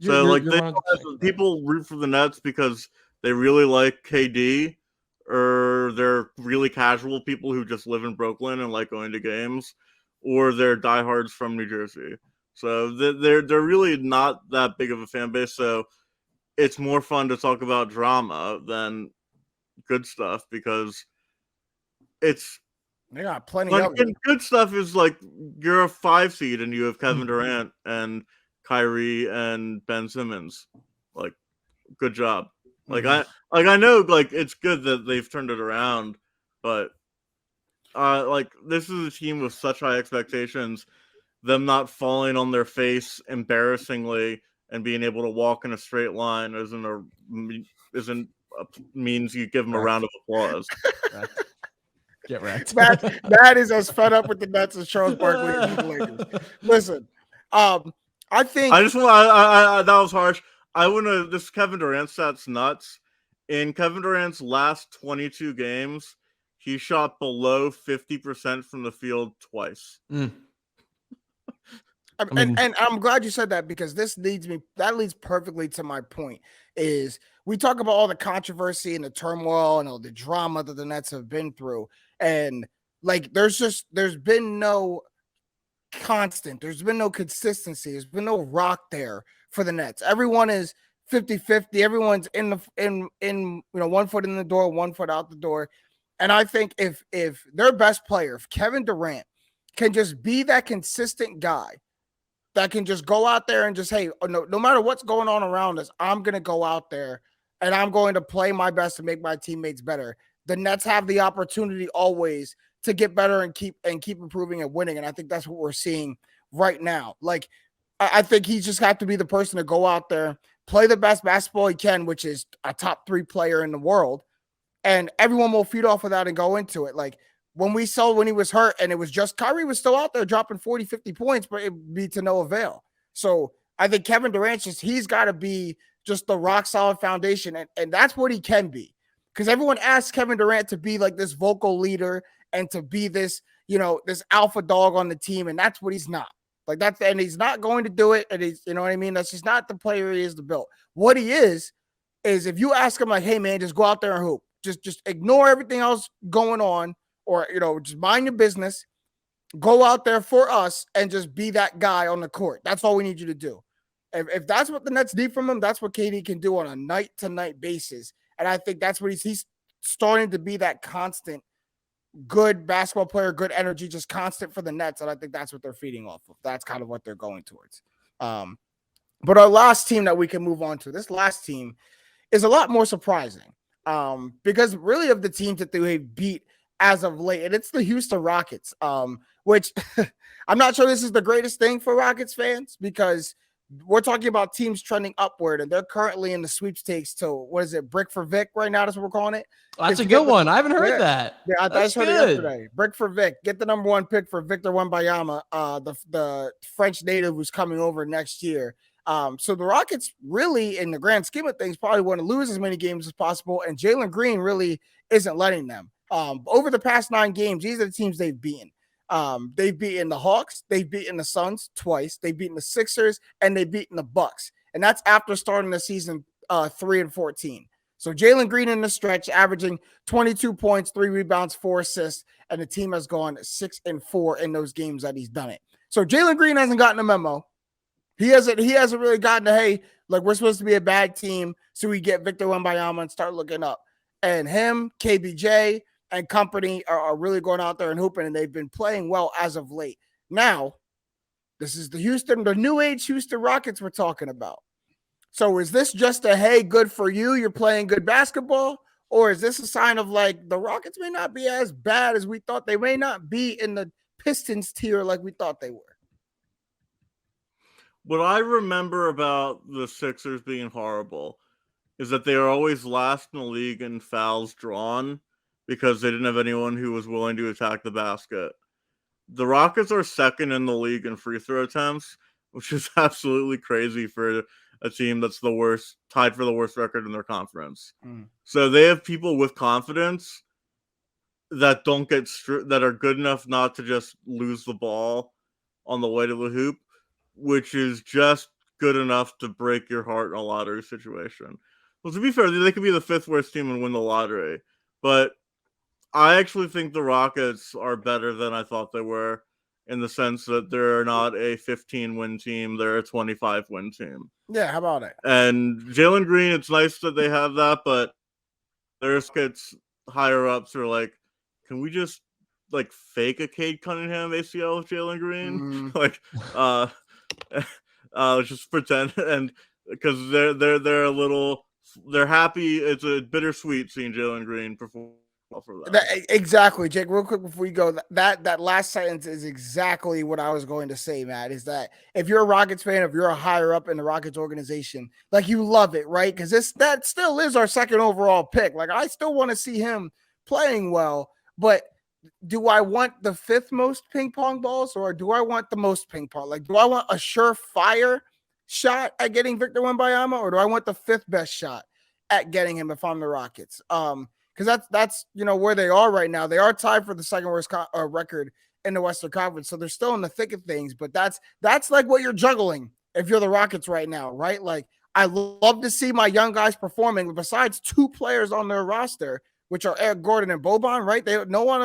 Speaker 4: So people root for the Nets because they really like KD, or they're really casual people who just live in Brooklyn and like going to games, or they're diehards from New Jersey. So they're really not that big of a fan base. So it's more fun to talk about drama than good stuff because it's
Speaker 2: they got plenty of it.
Speaker 4: Good stuff is like you're a 5 seed and you have Kevin Durant and Kyrie and Ben Simmons. Like, good job. Like I know like it's good that they've turned it around, but like this is a team with such high expectations. Them not falling on their face embarrassingly and being able to walk in a straight line means you give them a round of applause.
Speaker 3: Get wrecked.
Speaker 2: That is as fed up with the Nets as Charles Barkley and the Lakers. Listen, I think
Speaker 4: I just want that was harsh. I want to. This Kevin Durant stat's nuts. In Kevin Durant's last 22 games, he shot below 50% from the field twice.
Speaker 2: And I'm glad you said that because that leads perfectly to my point. Is we talk about all the controversy and the turmoil and all the drama that the Nets have been through, and like there's been no constant, there's been no consistency, there's been no rock there for the Nets. Everyone is 50-50. Everyone's in one foot in the door, 1 foot out the door. And I think if their best player, if Kevin Durant can just be that consistent guy that can just go out there and just, hey, no matter what's going on around us, I'm going to go out there and I'm going to play my best to make my teammates better. The Nets have the opportunity always to get better and keep improving and winning. And I think that's what we're seeing right now. Like, I think he just have to be the person to go out there, play the best basketball he can, which is a top 3 player in the world. And everyone will feed off of that and go into it. Like when we saw when he was hurt and it was just Kyrie was still out there dropping 40, 50 points, but it'd be to no avail. So I think Kevin Durant he's got to be just the rock solid foundation. And that's what he can be. Because everyone asks Kevin Durant to be like this vocal leader and to be this, this alpha dog on the team. And that's what he's not. Like and he's not going to do it. And he's, you know what I mean? That's just not the player he is to build. What he is if you ask him like, hey man, just go out there and hoop. Just ignore everything else going on, or just mind your business. Go out there for us and just be that guy on the court. That's all we need you to do. If that's what the Nets need from him, that's what KD can do on a night-to-night basis. And I think that's what he's starting to be, that constant, good basketball player, good energy, just constant for the Nets. And I think that's what they're feeding off of. That's kind of what they're going towards. But our last team that we can move on to, this last team is a lot more surprising. Because really of the teams that they beat as of late, and it's the Houston Rockets, which I'm not sure this is the greatest thing for Rockets fans because we're talking about teams trending upward, and they're currently in the sweepstakes to, Brick for Vic right now? That's what we're calling it.
Speaker 3: That's a good one. I haven't heard that.
Speaker 2: Yeah, I just heard it yesterday. Brick for Vic. Get the number 1 pick for Victor Wembanyama, the French native who's coming over next year. So the Rockets really, in the grand scheme of things, probably want to lose as many games as possible, and Jalen Green really isn't letting them. Over the past 9 games, these are the teams they've beaten. They've beaten the Hawks, they've beaten the Suns twice, they've beaten the Sixers, and they've beaten the Bucks. And that's after starting the season 3-14. So Jalen Green in the stretch, averaging 22 points, 3 rebounds, 4 assists, and the team has gone 6-4 in those games that he's done it. So Jalen Green hasn't gotten a memo. He hasn't really gotten to, hey, like we're supposed to be a bad team, so we get Victor Wembanyama and start looking up. And him, KBJ, and company are really going out there and hooping, and they've been playing well as of late. Now, this is the new age Houston Rockets we're talking about. So is this just a, hey, good for you, you're playing good basketball? Or is this a sign of like the Rockets may not be as bad as we thought? They may not be in the Pistons tier like we thought they were.
Speaker 4: What I remember about the Sixers being horrible is that they are always last in the league in fouls drawn because they didn't have anyone who was willing to attack the basket. The Rockets are second in the league in free throw attempts, which is absolutely crazy for a team that's the worst, tied for the worst record in their conference. So they have people with confidence that don't get that are good enough not to just lose the ball on the way to the hoop, which is just good enough to break your heart in a lottery situation. Well, to be fair, they could be the fifth worst team and win the lottery, but I actually think the Rockets are better than I thought they were, in the sense that they're not a 15-win team, they're a 25-win team.
Speaker 2: Yeah, how about it?
Speaker 4: And Jalen Green, it's nice that they have that, but there's kids higher ups are like, can we just like fake a Cade Cunningham ACL with Jalen Green? Like, just pretend, and because they're a little, they're happy. It's a bittersweet seeing Jalen Green perform for them.
Speaker 2: Exactly, Jake. Real quick before you go, that last sentence is exactly what I was going to say, Matt. Is that if you're a Rockets fan, if you're a higher up in the Rockets organization, like you love it, right? Because that still is our second overall pick. Like I still want to see him playing well, but do I want the fifth most ping pong balls or do I want the most ping pong? Like, do I want a surefire shot at getting Victor Wembanyama or do I want the fifth best shot at getting him if I'm the Rockets? Because that's where they are right now. They are tied for the second worst record in the Western Conference, so they're still in the thick of things. But that's like what you're juggling if you're the Rockets right now, right? Like I love to see my young guys performing. Besides two players on their roster, which are Eric Gordon and Boban, right? No one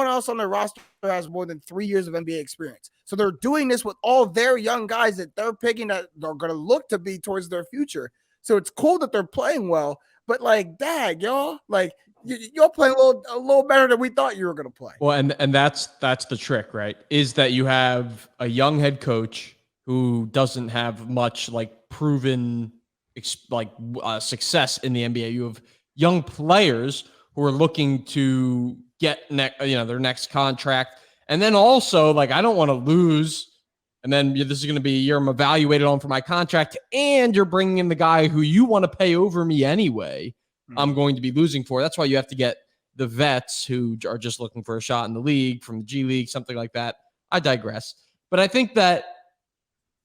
Speaker 2: else on their roster has more than 3 years of NBA experience. So they're doing this with all their young guys that they're picking that are going to look to be towards their future. So it's cool that they're playing well, but like, dag, y'all, like you're playing a little better than we thought you were going to play.
Speaker 3: Well, and that's the trick, right? Is that you have a young head coach who doesn't have much like proven success in the NBA. You have young players who are looking to get their next contract, and then also like I don't want to lose. And then this is going to be a year I'm evaluated on for my contract, and you're bringing in the guy who you want to pay over me anyway. I'm going to be losing for. That's why you have to get the vets who are just looking for a shot in the league from the G League, something like that. I digress. But I think that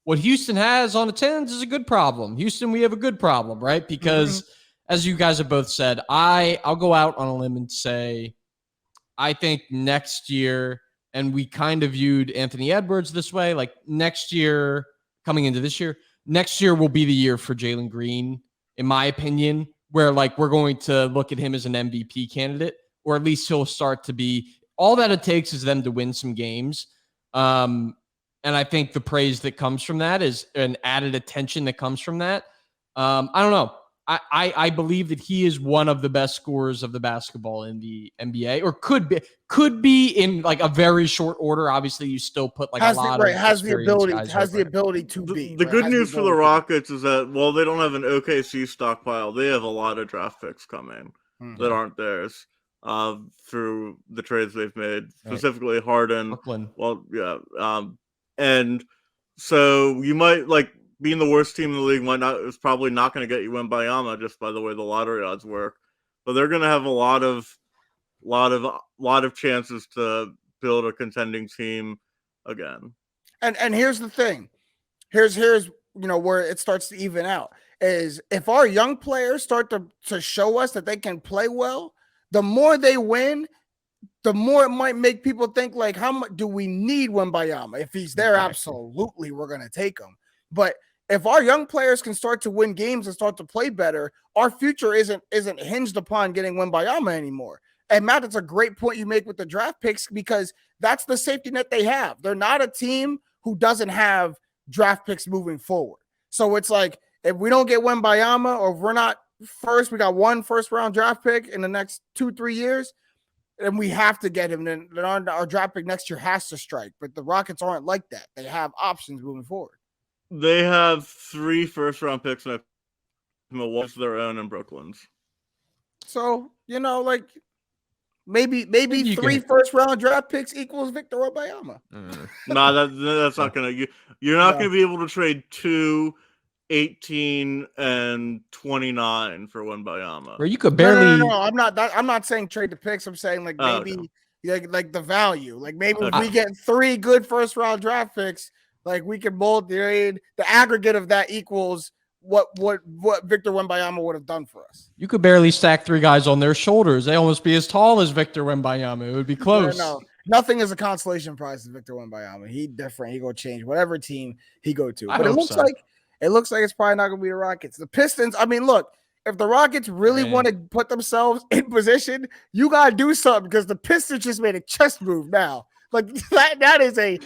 Speaker 3: what Houston has on its hands is a good problem. Houston, we have a good problem, right? Because as you guys have both said, I'll go out on a limb and say I think next year, and we kind of viewed Anthony Edwards this way, like next year, coming into this year, next year will be the year for Jalen Green, in my opinion, where like we're going to look at him as an MVP candidate, or at least he'll start to be. All that it takes is them to win some games. And I think the praise that comes from that is an added attention that comes from that. I don't know. I believe that he is one of the best scorers of the basketball in the NBA, or could be in like a very short order. Obviously, you still put like has the
Speaker 2: ability to be.
Speaker 4: The good news for the Rockets is that while they don't have an OKC stockpile, they have a lot of draft picks coming that aren't theirs through the trades they've made, specifically Harden.
Speaker 3: Brooklyn.
Speaker 4: Well, yeah, and so you might like. Being the worst team in the league is probably not going to get you Wembanyama just by the way the lottery odds work, but they're going to have a lot of chances to build a contending team again.
Speaker 2: And here's the thing, here's where it starts to even out is if our young players start to show us that they can play well, the more they win, the more it might make people think like, how much do we need Wembanyama? If he's there, absolutely, we're going to take him. But if our young players can start to win games and start to play better, our future isn't hinged upon getting Wembanyama anymore. And Matt, it's a great point you make with the draft picks because that's the safety net they have. They're not a team who doesn't have draft picks moving forward. So it's like if we don't get Wembanyama or if we're not first, we got one first round draft pick in the next 2-3 years, and we have to get him. Then our draft pick next year has to strike. But the Rockets aren't like that. They have options moving forward.
Speaker 4: They have 3 first-round picks next to Milwaukee's their own and Brooklyn's.
Speaker 2: So, like Maybe
Speaker 3: You
Speaker 2: three
Speaker 3: can-
Speaker 2: first-round draft picks equals Victor Wembanyama.
Speaker 4: Nah, that's not gonna. You're not
Speaker 2: No.
Speaker 4: gonna be able to trade 2, 18, and 29 for Wembanyama.
Speaker 3: Where you could
Speaker 2: No,
Speaker 3: barely.
Speaker 2: no. I'm not saying trade the picks. I'm saying like
Speaker 4: Oh,
Speaker 2: maybe
Speaker 4: okay.
Speaker 2: like the value. Like maybe if
Speaker 4: Okay.
Speaker 2: we get 3 good first-round draft picks, like we could mold the aggregate of that equals what Victor Wembanyama would have done for us.
Speaker 3: You could barely stack 3 guys on their shoulders. They almost be as tall as Victor Wembanyama. It would be close.
Speaker 2: No, nothing is a consolation prize to Victor Wembanyama. He different. He gonna change whatever team he go to.
Speaker 3: I
Speaker 2: But it
Speaker 3: hope
Speaker 2: looks
Speaker 3: so.
Speaker 2: like it's probably not gonna be the Rockets. The Pistons. I mean, look, if the Rockets really
Speaker 3: Man.
Speaker 2: want to put themselves in position, you gotta do something because the Pistons just made a chest move now. Like that is a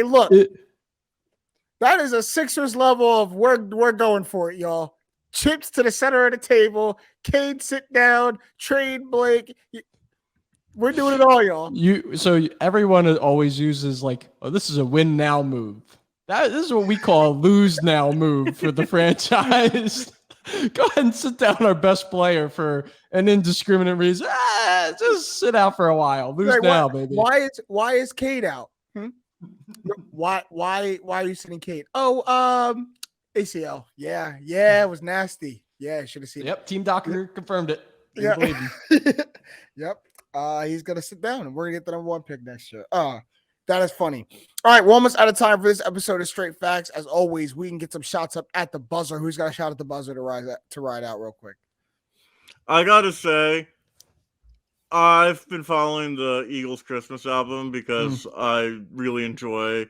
Speaker 2: look. That is a Sixers level of we're going for it, y'all. Chips to the center of the table. Cade sit down. Trade Blake. We're doing it all, y'all.
Speaker 3: So everyone always uses like, oh, this is a win now move. This is what we call a lose now move for the franchise. Go ahead and sit down our best player for an indiscriminate reason. Just sit out for a while. Lose now, baby.
Speaker 2: Why is Cade out? Why are you sitting Cade? Oh, ACL. Yeah, it was nasty. Yeah, I should have seen it.
Speaker 3: Yep, Team Doctor confirmed it.
Speaker 2: Yeah.
Speaker 3: Believe him.
Speaker 2: Yep. He's gonna sit down and we're gonna get the number 1 pick next year. That is funny. All right, we're almost out of time for this episode of Straight Facts. As always, we can get some shots up at the buzzer. Who's got a shot at the buzzer to ride out real quick?
Speaker 4: I gotta say, I've been following the Eagles Christmas album because I really enjoy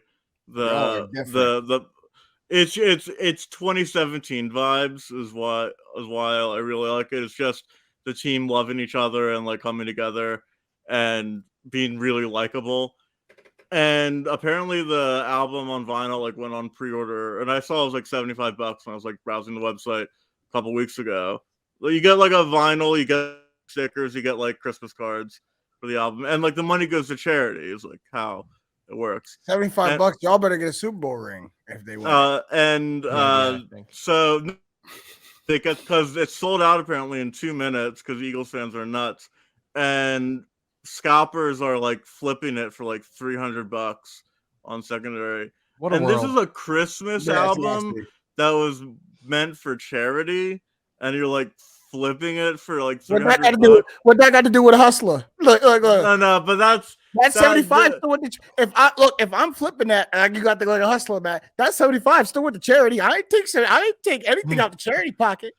Speaker 4: it's 2017 vibes is why I really like it. It's just the team loving each other and like coming together and being really likable. And apparently the album on vinyl like went on pre-order, and I saw it was like $75 when I was like browsing the website a couple weeks ago. You get like a vinyl, you get stickers, you get like Christmas cards for the album, and like the money goes to charity is like how it works.
Speaker 2: $75. Y'all better get a Super Bowl ring if they want.
Speaker 4: So they get, because it's sold out apparently in 2 minutes because Eagles fans are nuts, and scalpers are like flipping it for like $300 on secondary.
Speaker 3: What a
Speaker 4: and
Speaker 3: world.
Speaker 4: This is a Christmas album that was meant for charity, and you're like flipping it for like $300.
Speaker 2: What that got to do with a hustler? Look.
Speaker 4: No, but that's
Speaker 2: 75 still with the, if I'm flipping that and you got the like a hustler Matt, that's 75 still with the charity. I ain't take anything out the charity pocket.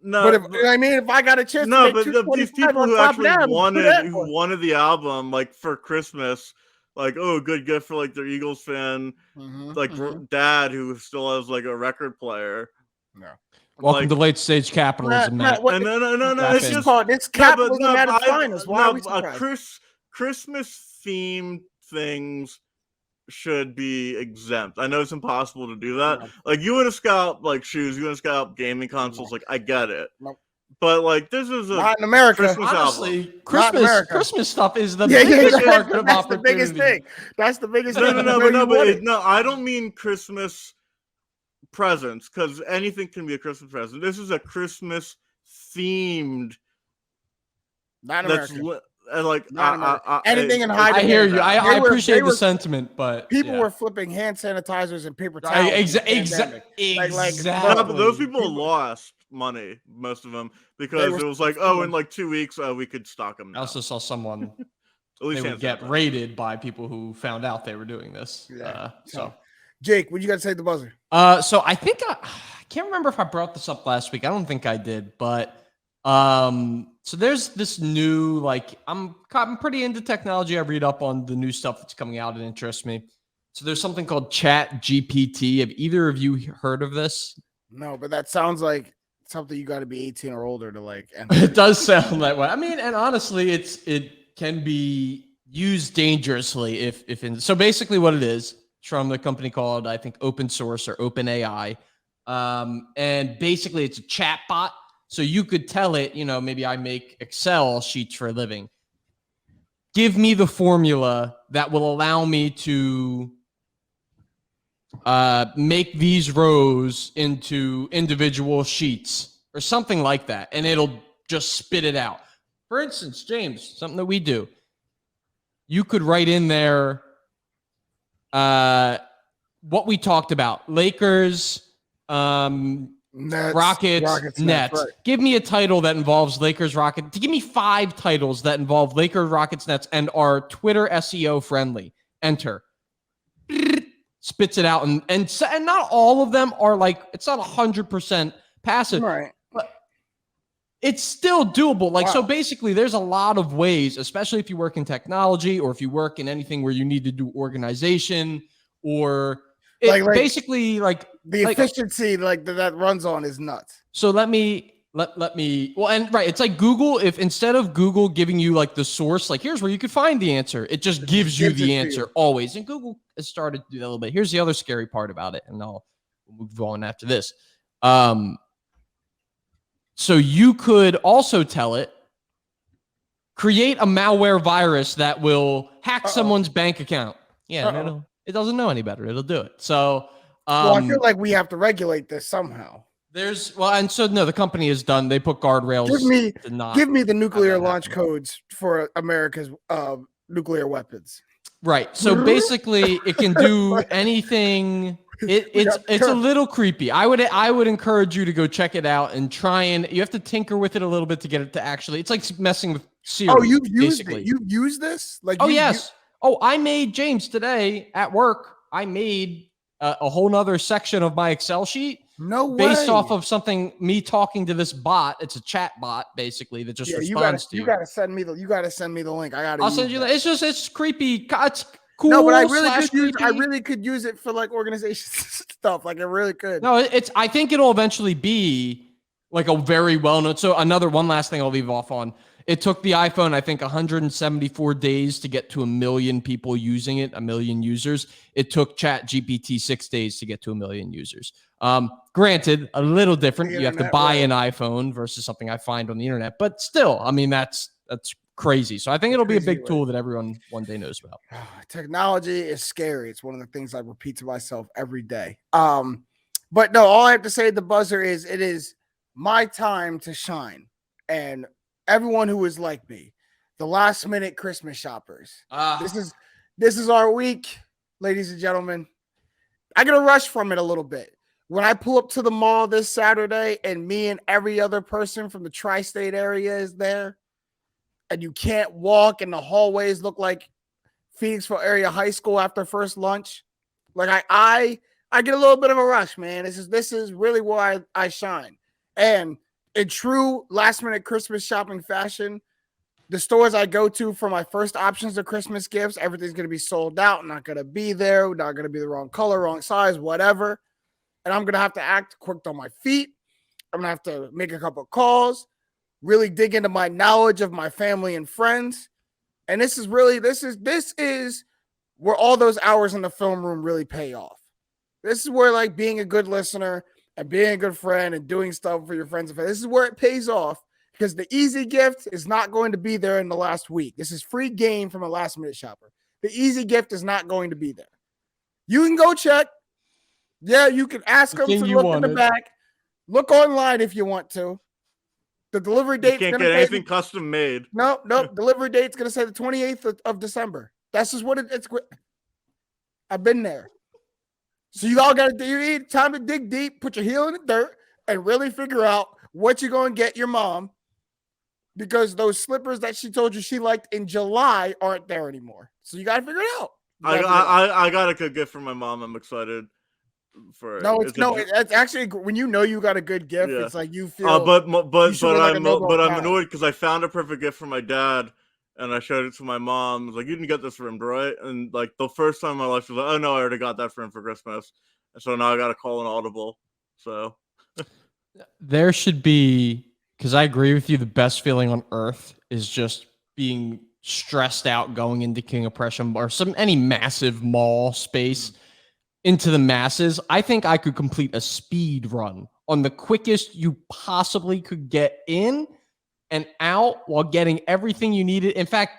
Speaker 4: No,
Speaker 2: but if I got a chance to make
Speaker 4: these people who actually wanted the album like for Christmas, like, oh, good gift for like their Eagles fan, dad who still has like a record player.
Speaker 2: No.
Speaker 3: Welcome to late stage capitalism, Matt.
Speaker 4: No.
Speaker 2: It's capitalism at its finest. Why are we surprised?
Speaker 4: Christmas themed things should be exempt. I know it's impossible to do that. Like you want to scalp like shoes, you want to scalp gaming consoles. Like I get it, but like this is
Speaker 2: not in America.
Speaker 4: Christmas
Speaker 3: Honestly,
Speaker 4: album.
Speaker 3: Christmas stuff is the biggest market of opportunity.
Speaker 2: The biggest thing. That's the biggest thing.
Speaker 4: No, I don't mean Christmas presents, because anything can be a Christmas present. This is a Christmas themed.
Speaker 2: Not America.
Speaker 4: Anything
Speaker 2: in high demand.
Speaker 3: I hear you. I appreciate the sentiment, but
Speaker 2: people were flipping hand sanitizers and paper towels.
Speaker 3: Exactly.
Speaker 4: But those people lost money, most of them, because it was like, in like 2 weeks we could stock them now.
Speaker 3: I also saw someone
Speaker 4: at least
Speaker 3: they would get raided by people who found out they were doing this. So
Speaker 2: Jake, what you got to say at the buzzer?
Speaker 3: So I think I can't remember if I brought this up last week. I don't think I did, but so there's this new, like, I'm pretty into technology. I read up on the new stuff that's coming out. It interests me. So there's something called Chat GPT. Have either of you heard of this?
Speaker 2: No, but that sounds like something you got to be 18 or older to like.
Speaker 3: It does sound that way. I mean, and honestly, it can be used dangerously so basically what it is from the company called, I think, Open Source or OpenAI. And basically it's a chat bot. So you could tell it, maybe I make Excel sheets for a living. Give me the formula that will allow me to make these rows into individual sheets or something like that. And it'll just spit it out. For instance, James, something that we do. You could write in there what we talked about. Lakers,
Speaker 2: Nets,
Speaker 3: Rockets, Nets.
Speaker 2: right.
Speaker 3: Give me a title that involves Lakers, Rockets. Give me 5 titles that involve Lakers, Rockets, Nets, and are Twitter SEO friendly. Enter. Spits it out, and not all of them are like, it's not 100% passive,
Speaker 2: Right.
Speaker 3: but it's still doable. Like,
Speaker 2: Wow.
Speaker 3: so basically, there's a lot of ways, especially if you work in technology or if you work in anything where you need to do organization or basically like
Speaker 2: the efficiency that runs on is nuts.
Speaker 3: So let me well, and right, it's like Google. If instead of Google giving you like the source, like here's where you could find the answer, it just gives you the answer always. And Google has started to do that a little bit. Here's the other scary part about it, and we'll move on after this. So you could also tell it, create a malware virus that will hack someone's bank account. Yeah, no, it doesn't know any better. It'll do it. So,
Speaker 2: well, I feel like we have to regulate this somehow.
Speaker 3: The company is done. They put guardrails.
Speaker 2: Give me the nuclear launch codes for America's nuclear weapons.
Speaker 3: Right. So basically, it can do anything. It's a little creepy. I would encourage you to go check it out and try, and you have to tinker with it a little bit to get it to actually. It's like messing with Siri.
Speaker 2: Oh, you've used it. You've used this?
Speaker 3: Yes. I made, James, today at work. I made a whole nother section of my Excel sheet.
Speaker 2: No way.
Speaker 3: Based off of me talking to this bot. It's a chat bot, basically, that just responds to you.
Speaker 2: You gotta send me the link.
Speaker 3: I'll send you that. It's creepy. It's cool.
Speaker 2: No, but I really could use it for like organization stuff. Like, I really could.
Speaker 3: No, I think it'll eventually be like a very well-known. So one last thing I'll leave off on. It took the iPhone, I think, 174 days to get to 1 million people using it, 1 million users. It took ChatGPT 6 days to get to 1 million users. Granted, a little different. You have to buy an iPhone versus something I find on the internet. But still, I mean, that's crazy. So I think it'll be a big tool that everyone one day knows about.
Speaker 2: Technology is scary. It's one of the things I repeat to myself every day. But no, all I have to say at the buzzer is it is my time to shine. And everyone who is like me, the last minute Christmas shoppers. This is our week, ladies and gentlemen. I get a rush from it a little bit. When I pull up to the mall this Saturday and me and every other person from the tri-state area is there, and you can't walk and the hallways look like Phoenixville area high school after first lunch, like I get a little bit of a rush, man. This is really where I shine. And in true last minute Christmas shopping fashion, the stores I go to for my first options of Christmas gifts, everything's going to be sold out, not going to be there, not going to be the wrong color, wrong size, whatever. And I'm going to have to act quick on my feet. I'm going to have to make a couple of calls, really dig into my knowledge of my family and friends. And this is where all those hours in the film room really pay off. This is where, like, being a good listener and being a good friend and doing stuff for your friends and family, this is where it pays off, because the easy gift is not going to be there in the last week. This is free game from a last minute shopper. The easy gift is not going to be there. You can go check. Yeah, you can ask them to look in the back. Look online if you want to. The delivery date.
Speaker 4: You can't get anything custom made.
Speaker 2: No. Delivery date's going to say the 28th of December. That's just what it's. I've been there. So you all got to do. You need time to dig deep, put your heel in the dirt, and really figure out what you're going to get your mom, because those slippers that she told you she liked in July aren't there anymore. So you got to figure it out.
Speaker 4: I got a good gift for my mom. I'm excited for it.
Speaker 2: It's actually when you know you got a good gift. Yeah. It's like you feel.
Speaker 4: But I'm annoyed because I found a perfect gift for my dad, and I showed it to my mom. I was like, "You didn't get this for him, right?" And like the first time in my life, she was like, "Oh no, I already got that for him for Christmas." And so now I got to call an audible. So
Speaker 3: there should be, because I agree with you, the best feeling on earth is just being stressed out going into King of Prussia or any massive mall space into the masses. I think I could complete a speed run on the quickest you possibly could get in and out while getting everything you needed. In fact,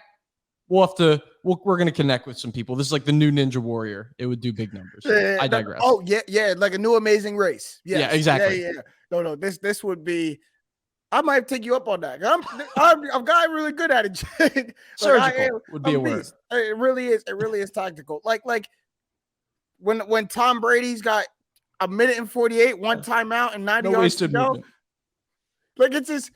Speaker 3: we're going to connect with some people. This is like the new Ninja Warrior. It would do big numbers. I digress.
Speaker 2: Yeah, like a new Amazing Race. Yes.
Speaker 3: Yeah, exactly.
Speaker 2: Yeah. No, this would be I might take you up on that. I've got really good at it. Like,
Speaker 3: Surgical would be a word.
Speaker 2: It really is. It really is tactical. Like when Tom Brady's got a minute and 48, one timeout and 90 yards to go. Movement. Like it's just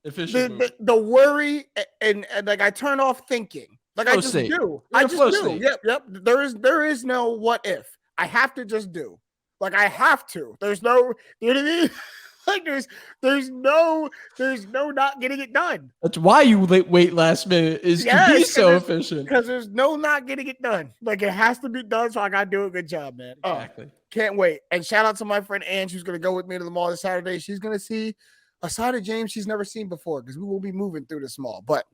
Speaker 2: the worry and like I turn off thinking. Like I just do. I just do. Yep. There is no what if. I have to just do. Like I have to. There's no, you know what I mean? Like there's no not getting it done.
Speaker 3: That's why you wait last minute to be so efficient.
Speaker 2: Because there's no not getting it done. Like it has to be done, so I gotta do a good job, man.
Speaker 3: Exactly.
Speaker 2: Can't wait. And shout out to my friend Ange, who's gonna go with me to the mall this Saturday. She's gonna see a side of James she's never seen before because we will be moving through this mall. But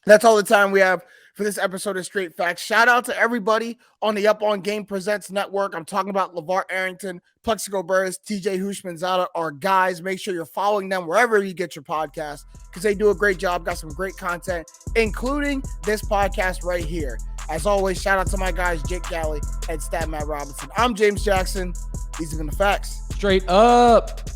Speaker 2: that's all the time we have for this episode of Straight Facts. Shout out to everybody on the Up On Game Presents Network. I'm talking about LeVar Arrington, Plexico Burris, TJ Hushmanzada, our guys. Make sure you're following them wherever you get your podcast because they do a great job. Got some great content, including this podcast right here. As always, shout out to my guys, Jake Galley and Stat Matt Robinson. I'm James Jackson. These have been the facts.
Speaker 3: Straight up.